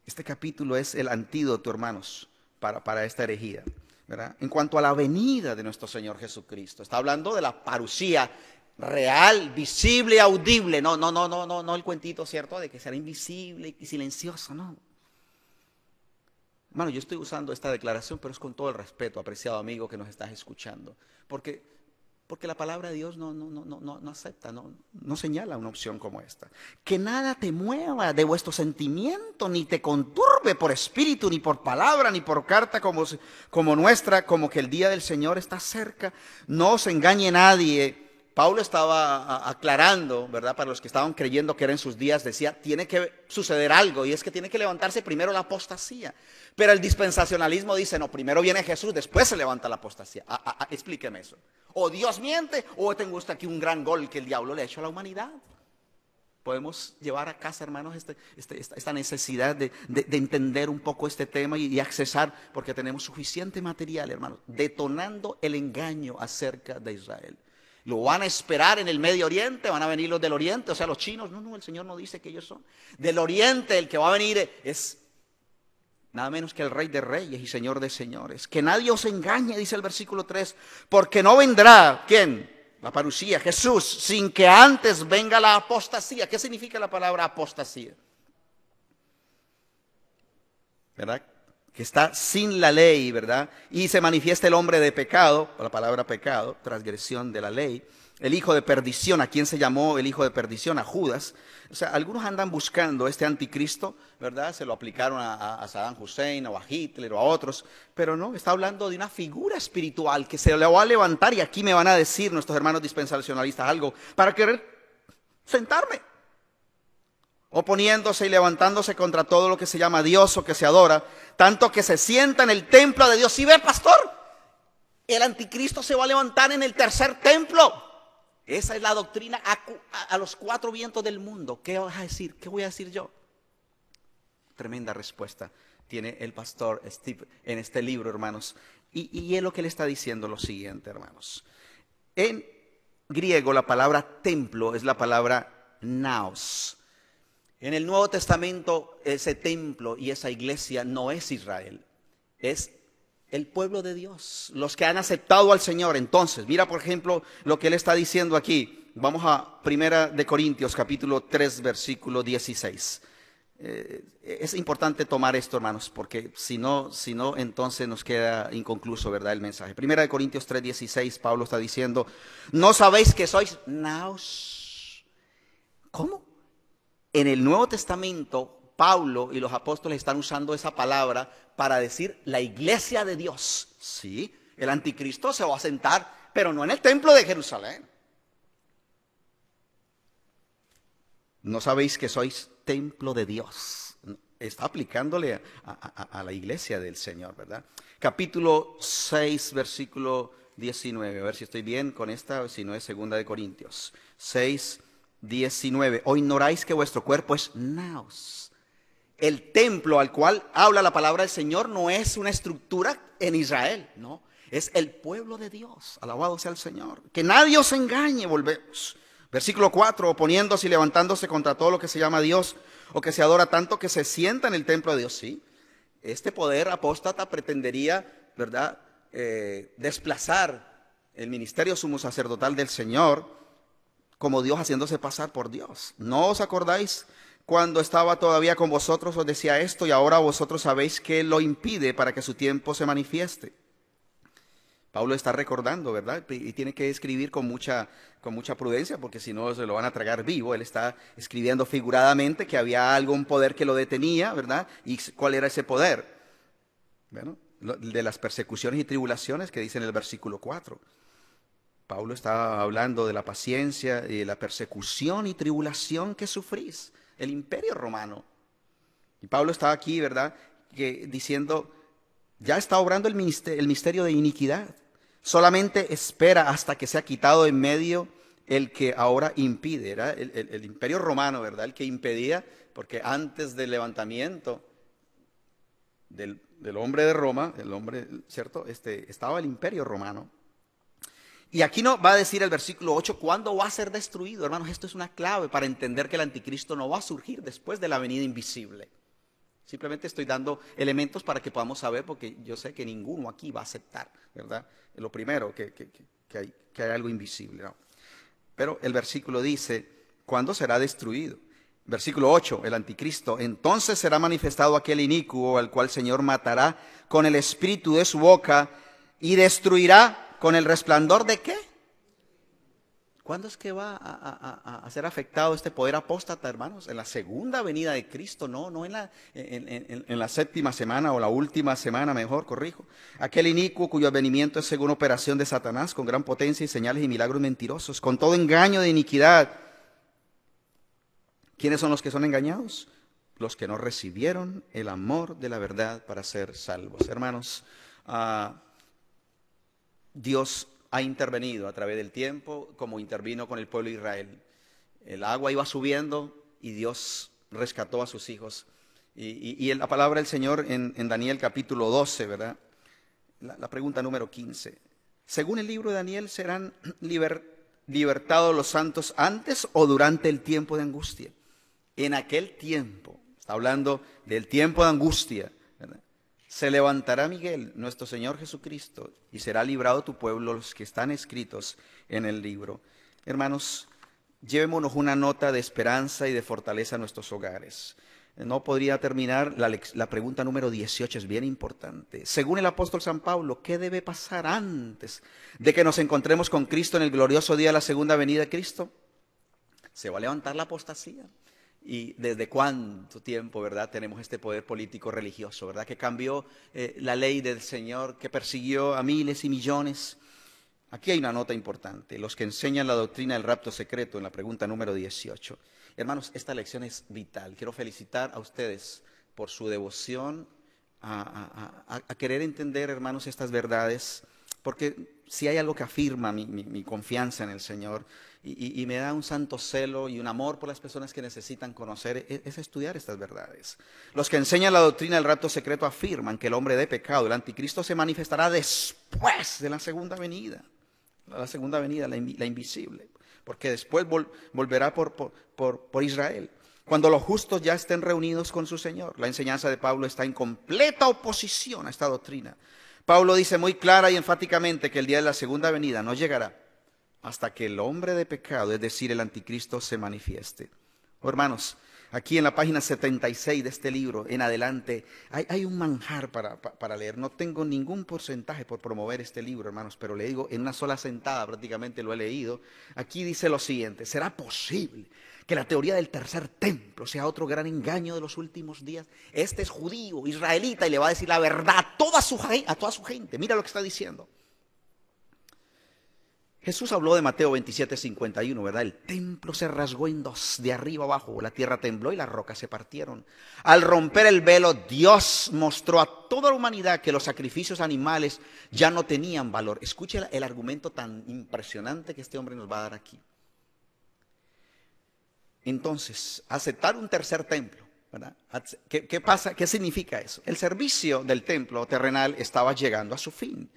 este capítulo es el antídoto, hermanos, para esta herejía, ¿verdad? En cuanto a la venida de nuestro Señor Jesucristo. Está hablando de la parusía real, visible, audible. No el cuentito, ¿cierto?, de que será invisible y silencioso, no. Hermano, yo estoy usando esta declaración, pero es con todo el respeto, apreciado amigo que nos estás escuchando. Porque la palabra de Dios no acepta, no señala una opción como esta. Que nada te mueva de vuestro sentimiento, ni te conturbe por espíritu, ni por palabra, ni por carta como nuestra, como que el día del Señor está cerca. No os engañe nadie. Pablo estaba aclarando, ¿verdad? Para los que estaban creyendo que eran sus días, decía, tiene que suceder algo, y es que tiene que levantarse primero la apostasía. Pero el dispensacionalismo dice, no, primero viene Jesús, después se levanta la apostasía. Explíqueme eso. O Dios miente, o tengo usted aquí un gran gol que el diablo le ha hecho a la humanidad. Podemos llevar a casa, hermanos, esta necesidad de entender un poco este tema y accesar, porque tenemos suficiente material, hermanos, detonando el engaño acerca de Israel. Lo van a esperar en el Medio Oriente, van a venir los del Oriente, o sea, los chinos. No, el Señor no dice que ellos son. Del Oriente el que va a venir es nada menos que el Rey de Reyes y Señor de Señores. Que nadie os engañe, dice el versículo 3, porque no vendrá, ¿quién? la parusía, Jesús, sin que antes venga la apostasía. ¿Qué significa la palabra apostasía? ¿Verdad? Que está sin la ley, ¿verdad? Y se manifiesta el hombre de pecado, la palabra pecado, transgresión de la ley. El hijo de perdición, ¿a quién se llamó el hijo de perdición? A Judas. O sea, algunos andan buscando este anticristo, ¿verdad? Se lo aplicaron a Saddam Hussein o a Hitler o a otros, pero no, está hablando de una figura espiritual que se le va a levantar, y aquí me van a decir nuestros hermanos dispensacionalistas algo, para querer sentarme, oponiéndose y levantándose contra todo lo que se llama Dios o que se adora, tanto que se sienta en el templo de Dios. ¿Sí ve, pastor? El anticristo se va a levantar en el tercer templo. Esa es la doctrina a los cuatro vientos del mundo. ¿Qué vas a decir? ¿Qué voy a decir yo? Tremenda respuesta tiene el pastor Steve en este libro, hermanos. Y es lo que le está diciendo lo siguiente, hermanos. En griego la palabra templo es la palabra naos. En el Nuevo Testamento ese templo y esa iglesia no es Israel, es el pueblo de Dios, los que han aceptado al Señor. Entonces, mira por ejemplo lo que él está diciendo aquí. Vamos a 1 Corintios capítulo 3 versículo 16. Es importante tomar esto, hermanos, porque si no, entonces nos queda inconcluso, ¿verdad?, el mensaje. 1 Corintios 3, 16, Pablo está diciendo, ¿no sabéis que sois naos? ¿Cómo? En el Nuevo Testamento, Pablo y los apóstoles están usando esa palabra para decir la iglesia de Dios. Sí, el anticristo se va a sentar, pero no en el templo de Jerusalén. ¿No sabéis que sois templo de Dios? Está aplicándole a la iglesia del Señor, ¿verdad? Capítulo 6, versículo 19. A ver si estoy bien con esta, si no es 2 Corintios 6, 19. ¿O ignoráis que vuestro cuerpo es naos? El templo al cual habla la palabra del Señor no es una estructura en Israel, no. Es el pueblo de Dios. Alabado sea el Señor. Que nadie os engañe, volvemos. Versículo 4, oponiéndose y levantándose contra todo lo que se llama Dios o que se adora, tanto que se sienta en el templo de Dios. Sí, este poder apóstata pretendería, ¿verdad?, desplazar el ministerio sumo sacerdotal del Señor como Dios haciéndose pasar por Dios. ¿No os acordáis cuando estaba todavía con vosotros os decía esto, y ahora vosotros sabéis que lo impide para que su tiempo se manifieste? Pablo está recordando, ¿verdad? Y tiene que escribir con mucha prudencia, porque si no se lo van a tragar vivo. Él está escribiendo figuradamente que había algún poder que lo detenía, ¿verdad? ¿Y cuál era ese poder? Bueno, de las persecuciones y tribulaciones que dice en el versículo 4. Pablo está hablando de la paciencia y de la persecución y tribulación que sufrís. El imperio romano. Y Pablo está aquí, ¿verdad?, diciendo, ya está obrando el misterio de iniquidad. Solamente espera hasta que sea quitado en medio el que ahora impide. Era el imperio romano, ¿verdad?, el que impedía, porque antes del levantamiento del hombre de Roma, el hombre, ¿cierto?, estaba el imperio romano. Y aquí no va a decir el versículo 8 cuándo va a ser destruido. Hermanos, esto es una clave para entender que el anticristo no va a surgir después de la venida invisible. Simplemente estoy dando elementos para que podamos saber, porque yo sé que ninguno aquí va a aceptar, ¿verdad? Lo primero, que hay algo invisible, ¿no? Pero el versículo dice, ¿cuándo será destruido? Versículo 8, el anticristo, entonces será manifestado aquel inicuo al cual el Señor matará con el espíritu de su boca y destruirá con el resplandor de ¿qué? ¿Cuándo es que va a ser afectado este poder apóstata, hermanos? En la segunda venida de Cristo, no en la séptima semana o la última semana, mejor, corrijo. Aquel inicuo cuyo advenimiento es según operación de Satanás, con gran potencia y señales y milagros mentirosos, con todo engaño de iniquidad. ¿Quiénes son los que son engañados? Los que no recibieron el amor de la verdad para ser salvos. Hermanos, Dios ha intervenido a través del tiempo como intervino con el pueblo de Israel. El agua iba subiendo y Dios rescató a sus hijos. Y la palabra del Señor en Daniel capítulo 12, ¿verdad? La pregunta número 15. Según el libro de Daniel, ¿serán libertados los santos antes o durante el tiempo de angustia? En aquel tiempo, está hablando del tiempo de angustia, ¿verdad? Se levantará Miguel, nuestro Señor Jesucristo, y será librado tu pueblo, los que están escritos en el libro. Hermanos, llevémonos una nota de esperanza y de fortaleza a nuestros hogares. No podría terminar, la pregunta número 18 es bien importante. Según el apóstol San Pablo, ¿qué debe pasar antes de que nos encontremos con Cristo en el glorioso día de la segunda venida de Cristo? Se va a levantar la apostasía. ¿Y desde cuánto tiempo, verdad, tenemos este poder político religioso, verdad, que cambió la ley del Señor, que persiguió a miles y millones? Aquí hay una nota importante. Los que enseñan la doctrina del rapto secreto, en la pregunta número 18. Hermanos, esta lección es vital. Quiero felicitar a ustedes por su devoción a querer entender, hermanos, estas verdades, porque si hay algo que afirma mi confianza en el Señor y me da un santo celo y un amor por las personas que necesitan conocer, es estudiar estas verdades. Los que enseñan la doctrina del rapto secreto afirman que el hombre de pecado, el anticristo, se manifestará después de la segunda venida. La segunda venida, la invisible, porque después volverá por Israel, cuando los justos ya estén reunidos con su Señor. La enseñanza de Pablo está en completa oposición a esta doctrina. Pablo dice muy clara y enfáticamente que el día de la segunda venida no llegará hasta que el hombre de pecado, es decir, el anticristo, se manifieste. Oh, hermanos, aquí en la página 76 de este libro en adelante hay un manjar para leer. No tengo ningún porcentaje por promover este libro, hermanos, pero le digo, en una sola sentada prácticamente lo he leído. Aquí dice lo siguiente: ¿será posible que la teoría del tercer templo sea otro gran engaño de los últimos días? Este es judío, israelita, y le va a decir la verdad a toda su gente. Mira lo que está diciendo. Jesús habló de Mateo 27:51, ¿verdad? El templo se rasgó en dos, de arriba abajo, la tierra tembló y las rocas se partieron. Al romper el velo, Dios mostró a toda la humanidad que los sacrificios animales ya no tenían valor. Escuche el argumento tan impresionante que este hombre nos va a dar aquí. Entonces, aceptar un tercer templo, ¿verdad? ¿Qué pasa? ¿Qué significa eso? El servicio del templo terrenal estaba llegando a su fin.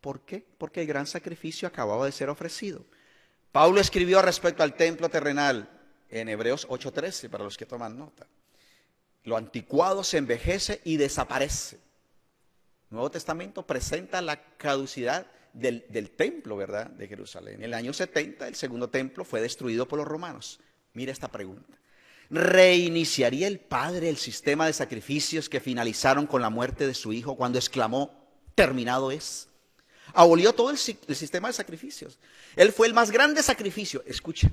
¿Por qué? Porque el gran sacrificio acababa de ser ofrecido. Pablo escribió respecto al templo terrenal en Hebreos 8:13, para los que toman nota. Lo anticuado se envejece y desaparece. El Nuevo Testamento presenta la caducidad del templo, ¿verdad?, de Jerusalén. En el año 70 el segundo templo fue destruido por los romanos. Mira esta pregunta: ¿reiniciaría el Padre el sistema de sacrificios que finalizaron con la muerte de su Hijo cuando exclamó, terminado es? Abolió todo el sistema de sacrificios. Él fue el más grande sacrificio. Escucha,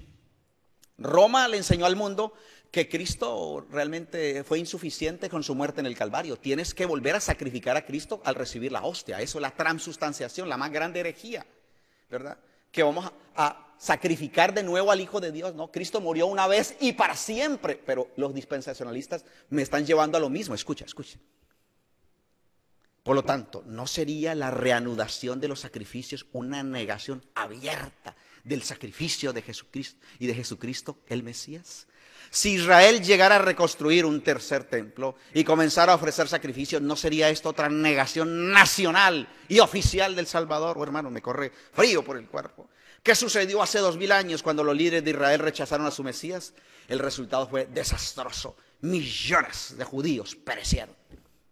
Roma le enseñó al mundo que Cristo realmente fue insuficiente con su muerte en el Calvario. Tienes que volver a sacrificar a Cristo al recibir la hostia. Eso es la transubstanciación, la más grande herejía, ¿verdad? Que vamos a sacrificar de nuevo al Hijo de Dios, ¿no? Cristo murió una vez y para siempre. Pero los dispensacionalistas me están llevando a lo mismo. Escucha. Por lo tanto, ¿no sería la reanudación de los sacrificios una negación abierta del sacrificio de Jesucristo y de Jesucristo el Mesías? Si Israel llegara a reconstruir un tercer templo y comenzara a ofrecer sacrificios, ¿no sería esto otra negación nacional y oficial del Salvador? Oh, hermano, me corre frío por el cuerpo. ¿Qué sucedió hace 2000 años cuando los líderes de Israel rechazaron a su Mesías? El resultado fue desastroso. Millones de judíos perecieron.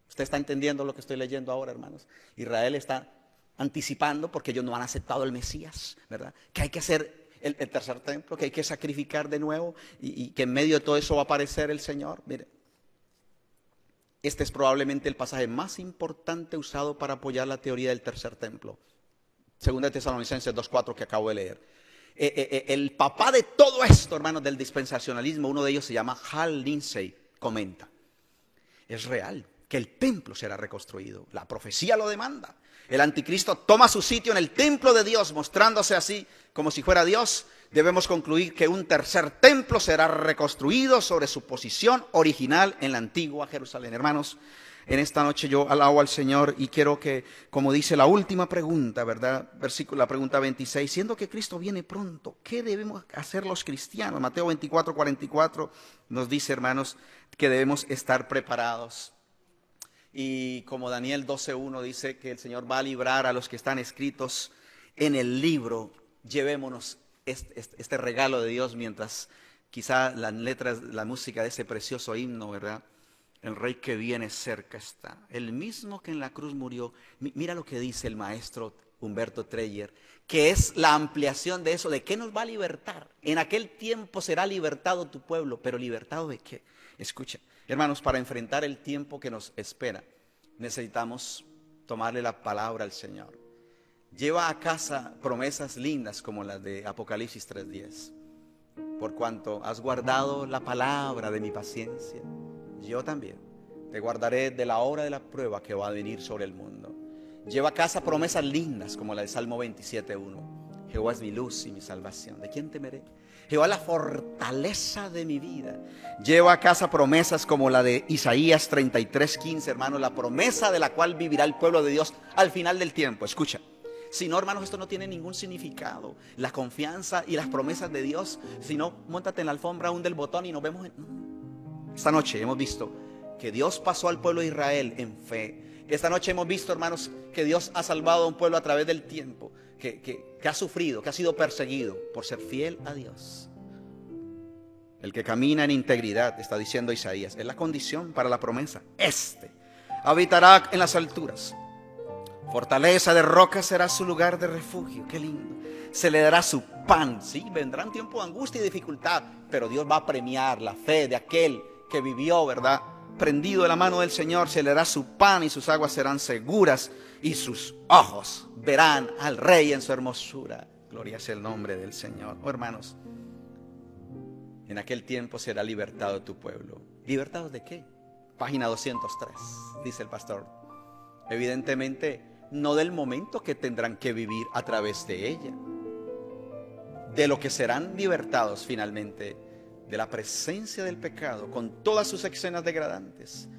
¿Usted está entendiendo lo que estoy leyendo ahora, hermanos? Israel está anticipando porque ellos no han aceptado el Mesías, ¿verdad? Que hay que hacer el tercer templo, que hay que sacrificar de nuevo y que en medio de todo eso va a aparecer el Señor. Mire, este es probablemente el pasaje más importante usado para apoyar la teoría del tercer templo. Segunda de Tesalonicenses 2:4 que acabo de leer. El papá de todo esto, hermanos, del dispensacionalismo, uno de ellos se llama Hal Lindsey, comenta: es real que el templo será reconstruido. La profecía lo demanda. El anticristo toma su sitio en el templo de Dios, mostrándose así como si fuera Dios. Debemos concluir que un tercer templo será reconstruido sobre su posición original en la antigua Jerusalén. Hermanos, en esta noche yo alabo al Señor y quiero que, como dice la última pregunta, ¿verdad? La pregunta 26, siendo que Cristo viene pronto, ¿qué debemos hacer los cristianos? Mateo 24:44 nos dice, hermanos, que debemos estar preparados. Y como Daniel 12:1 dice que el Señor va a librar a los que están escritos en el libro, llevémonos este regalo de Dios mientras quizá las letras, la música de ese precioso himno, ¿verdad?, El Rey que viene cerca está. El mismo que en la cruz murió. Mira lo que dice el maestro Humberto Treyer, que es la ampliación de eso. ¿De qué nos va a libertar? En aquel tiempo será libertado tu pueblo. ¿Pero libertado de qué? Escucha, hermanos, para enfrentar el tiempo que nos espera, necesitamos tomarle la palabra al Señor. Lleva a casa promesas lindas como las de Apocalipsis 3:10. Por cuanto has guardado la palabra de mi paciencia, yo también te guardaré de la hora de la prueba que va a venir sobre el mundo. Lleva a casa promesas lindas como la de Salmo 27:1. Jehová es mi luz y mi salvación. ¿De quién temeré? Jehová es la fortaleza de mi vida. Lleva a casa promesas como la de Isaías 33:15, hermanos, la promesa de la cual vivirá el pueblo de Dios al final del tiempo. Escucha. Si no, hermanos, esto no tiene ningún significado. La confianza y las promesas de Dios. Si no, móntate en la alfombra, hunde el botón y nos vemos. Esta noche hemos visto que Dios pasó al pueblo de Israel en fe. Esta noche hemos visto, hermanos, que Dios ha salvado a un pueblo a través del tiempo, que ha sufrido, que ha sido perseguido por ser fiel a Dios. El que camina en integridad, está diciendo Isaías, es la condición para la promesa. Habitará en las alturas. Fortaleza de roca será su lugar de refugio. Qué lindo. Se le dará su pan. Sí, vendrán tiempos de angustia y dificultad, pero Dios va a premiar la fe de aquel que vivió, ¿verdad? Prendido de la mano del Señor. Se le dará su pan y sus aguas serán seguras y sus ojos verán al Rey en su hermosura. Gloria sea el nombre del Señor. Oh, hermanos, en aquel tiempo será libertado tu pueblo. ¿Libertados de qué? Página 203, dice el pastor. Evidentemente, no del momento que tendrán que vivir a través de ella, de lo que serán libertados finalmente, de la presencia del pecado, con todas sus escenas degradantes,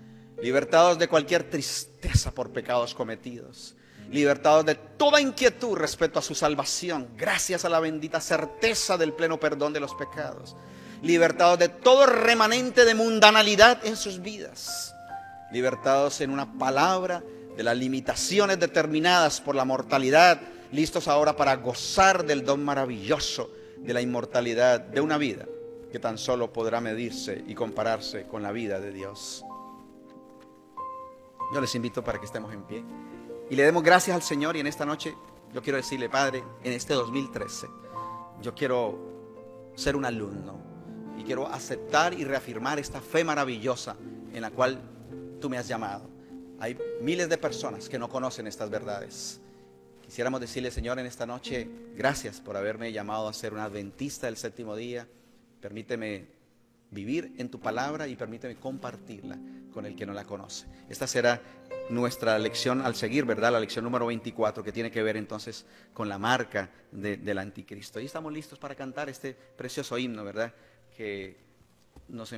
libertados de cualquier tristeza por pecados cometidos, libertados de toda inquietud respecto a su salvación, gracias a la bendita certeza del pleno perdón de los pecados, libertados de todo remanente de mundanalidad en sus vidas, libertados en una palabra de las limitaciones determinadas por la mortalidad, listos ahora para gozar del don maravilloso de la inmortalidad de una vida que tan solo podrá medirse y compararse con la vida de Dios. Yo les invito para que estemos en pie y le demos gracias al Señor. Y en esta noche yo quiero decirle, Padre, en este 2013 yo quiero ser un alumno y quiero aceptar y reafirmar esta fe maravillosa en la cual tú me has llamado. Hay miles de personas que no conocen estas verdades. Quisiéramos decirle, Señor, en esta noche, gracias por haberme llamado a ser un adventista del séptimo día. Permíteme vivir en tu palabra y permíteme compartirla con el que no la conoce. Esta será nuestra lección al seguir, ¿verdad? La lección número 24, que tiene que ver entonces con la marca del anticristo. Y estamos listos para cantar este precioso himno, ¿verdad? Que nos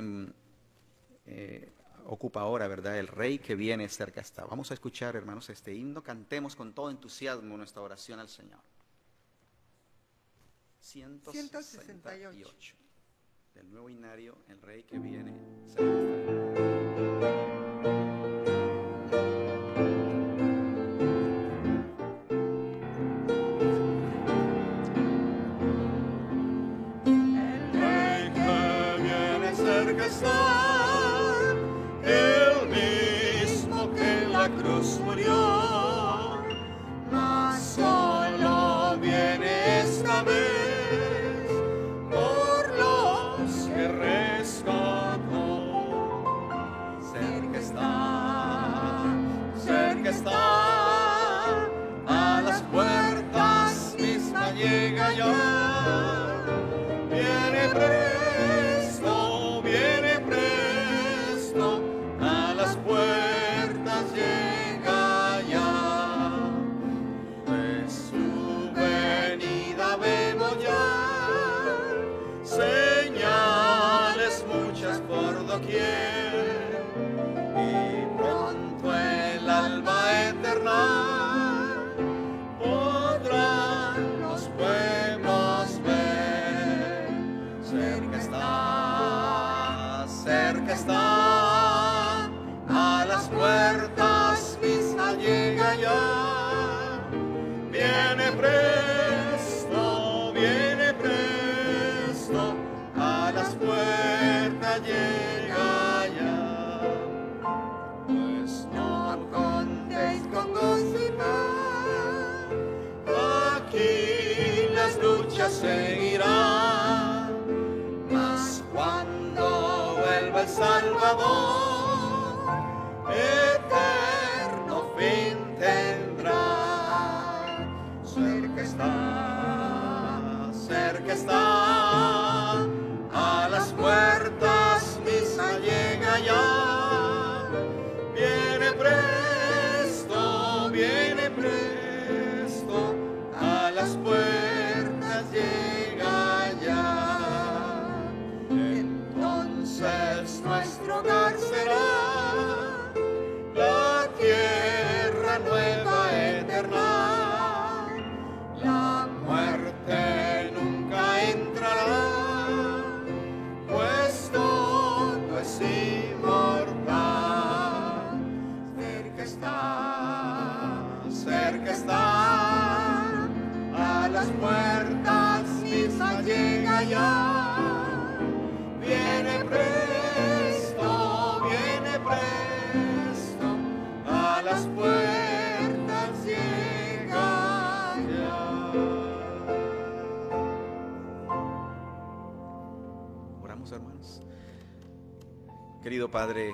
ocupa ahora, ¿verdad? El Rey que viene cerca está. Vamos a escuchar, hermanos, este himno. Cantemos con todo entusiasmo nuestra oración al Señor. 168 del nuevo himnario, el Rey que viene cerca está. El mismo que en la cruz murió, mas solo viene esta vez por los que rescató. Cerca está, a las puertas misma llega ya, viene a las puertas llega ya, pues su venida vemos ya, señales muchas por doquier, y pronto el alba eterna podrán los pueblos ver. Cerca está, a las puertas misma llega ya, viene presto, a las puertas llega ya. aquí las luchas seguirán, mas cuando vuelva el Salvador, eterno fin tendrá. Cerca está, a las puertas misa llega ya. Viene presto, a las puertas llega ya. Entonces nuestro hogar será la tierra nueva eterna. La muerte nunca entrará, pues todo es inmortal. Cerca está, a las puertas misa llega ya. Viene presto, a las puertas llega ya. Oramos, hermanos. Querido Padre,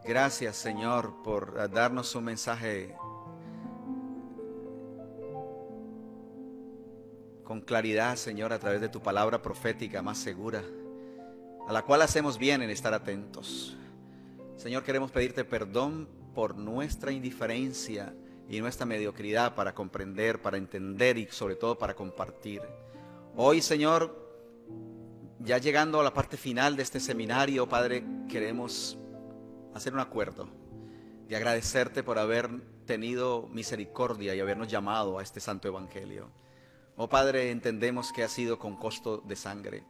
gracias, Señor, por darnos un mensaje con claridad, Señor, a través de tu palabra profética más segura, a la cual hacemos bien en estar atentos. Señor, queremos pedirte perdón por nuestra indiferencia y nuestra mediocridad para comprender, para entender y sobre todo para compartir. Hoy, Señor, ya llegando a la parte final de este seminario, Padre, queremos hacer un acuerdo de agradecerte por haber tenido misericordia y habernos llamado a este santo evangelio. Oh Padre, entendemos que ha sido con costo de sangre.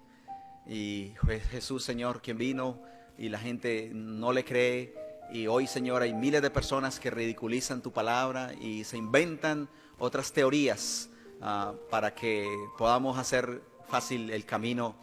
Y Jesús, Señor, quien vino y la gente no le cree. Y hoy, Señor, hay miles de personas que ridiculizan tu palabra y se inventan otras teorías para que podamos hacer fácil el camino.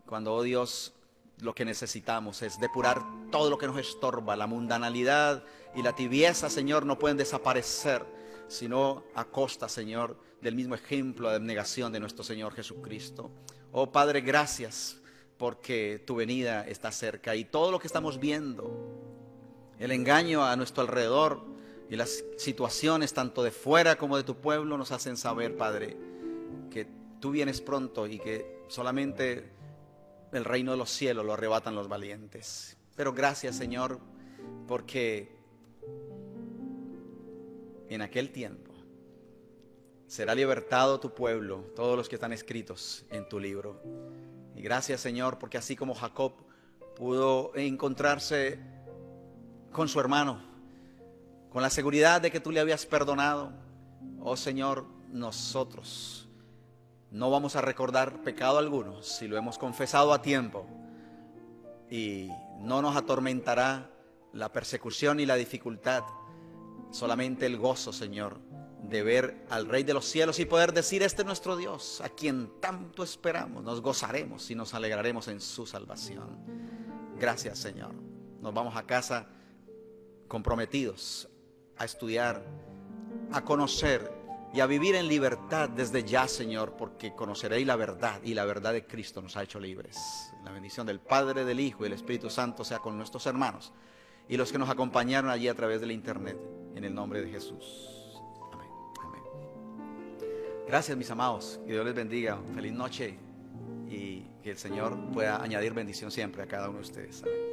Cuando, oh Dios, lo que necesitamos es depurar todo lo que nos estorba. La mundanalidad y la tibieza, Señor, no pueden desaparecer, sino a costa, Señor, del mismo ejemplo de abnegación de nuestro Señor Jesucristo. Oh Padre, gracias porque tu venida está cerca y todo lo que estamos viendo, el engaño a nuestro alrededor y las situaciones tanto de fuera como de tu pueblo nos hacen saber, Padre, que tú vienes pronto y que solamente el reino de los cielos lo arrebatan los valientes. Pero gracias, Señor, porque en aquel tiempo será libertado tu pueblo, todos los que están escritos en tu libro. Y gracias, Señor, porque así como Jacob pudo encontrarse con su hermano, con la seguridad de que tú le habías perdonado, oh Señor, nosotros no vamos a recordar pecado alguno si lo hemos confesado a tiempo, y no nos atormentará la persecución y la dificultad, solamente el gozo, Señor, de ver al Rey de los cielos y poder decir: este es nuestro Dios, a quien tanto esperamos. Nos gozaremos y nos alegraremos en su salvación. Gracias, Señor. Nos vamos a casa comprometidos a estudiar, a conocer y a vivir en libertad desde ya, Señor, porque conoceréis la verdad y la verdad de Cristo nos ha hecho libres. La bendición del Padre, del Hijo y del Espíritu Santo sea con nuestros hermanos y los que nos acompañaron allí a través del internet, en el nombre de Jesús. Gracias, mis amados, que Dios les bendiga, feliz noche y que el Señor pueda añadir bendición siempre a cada uno de ustedes. Amén.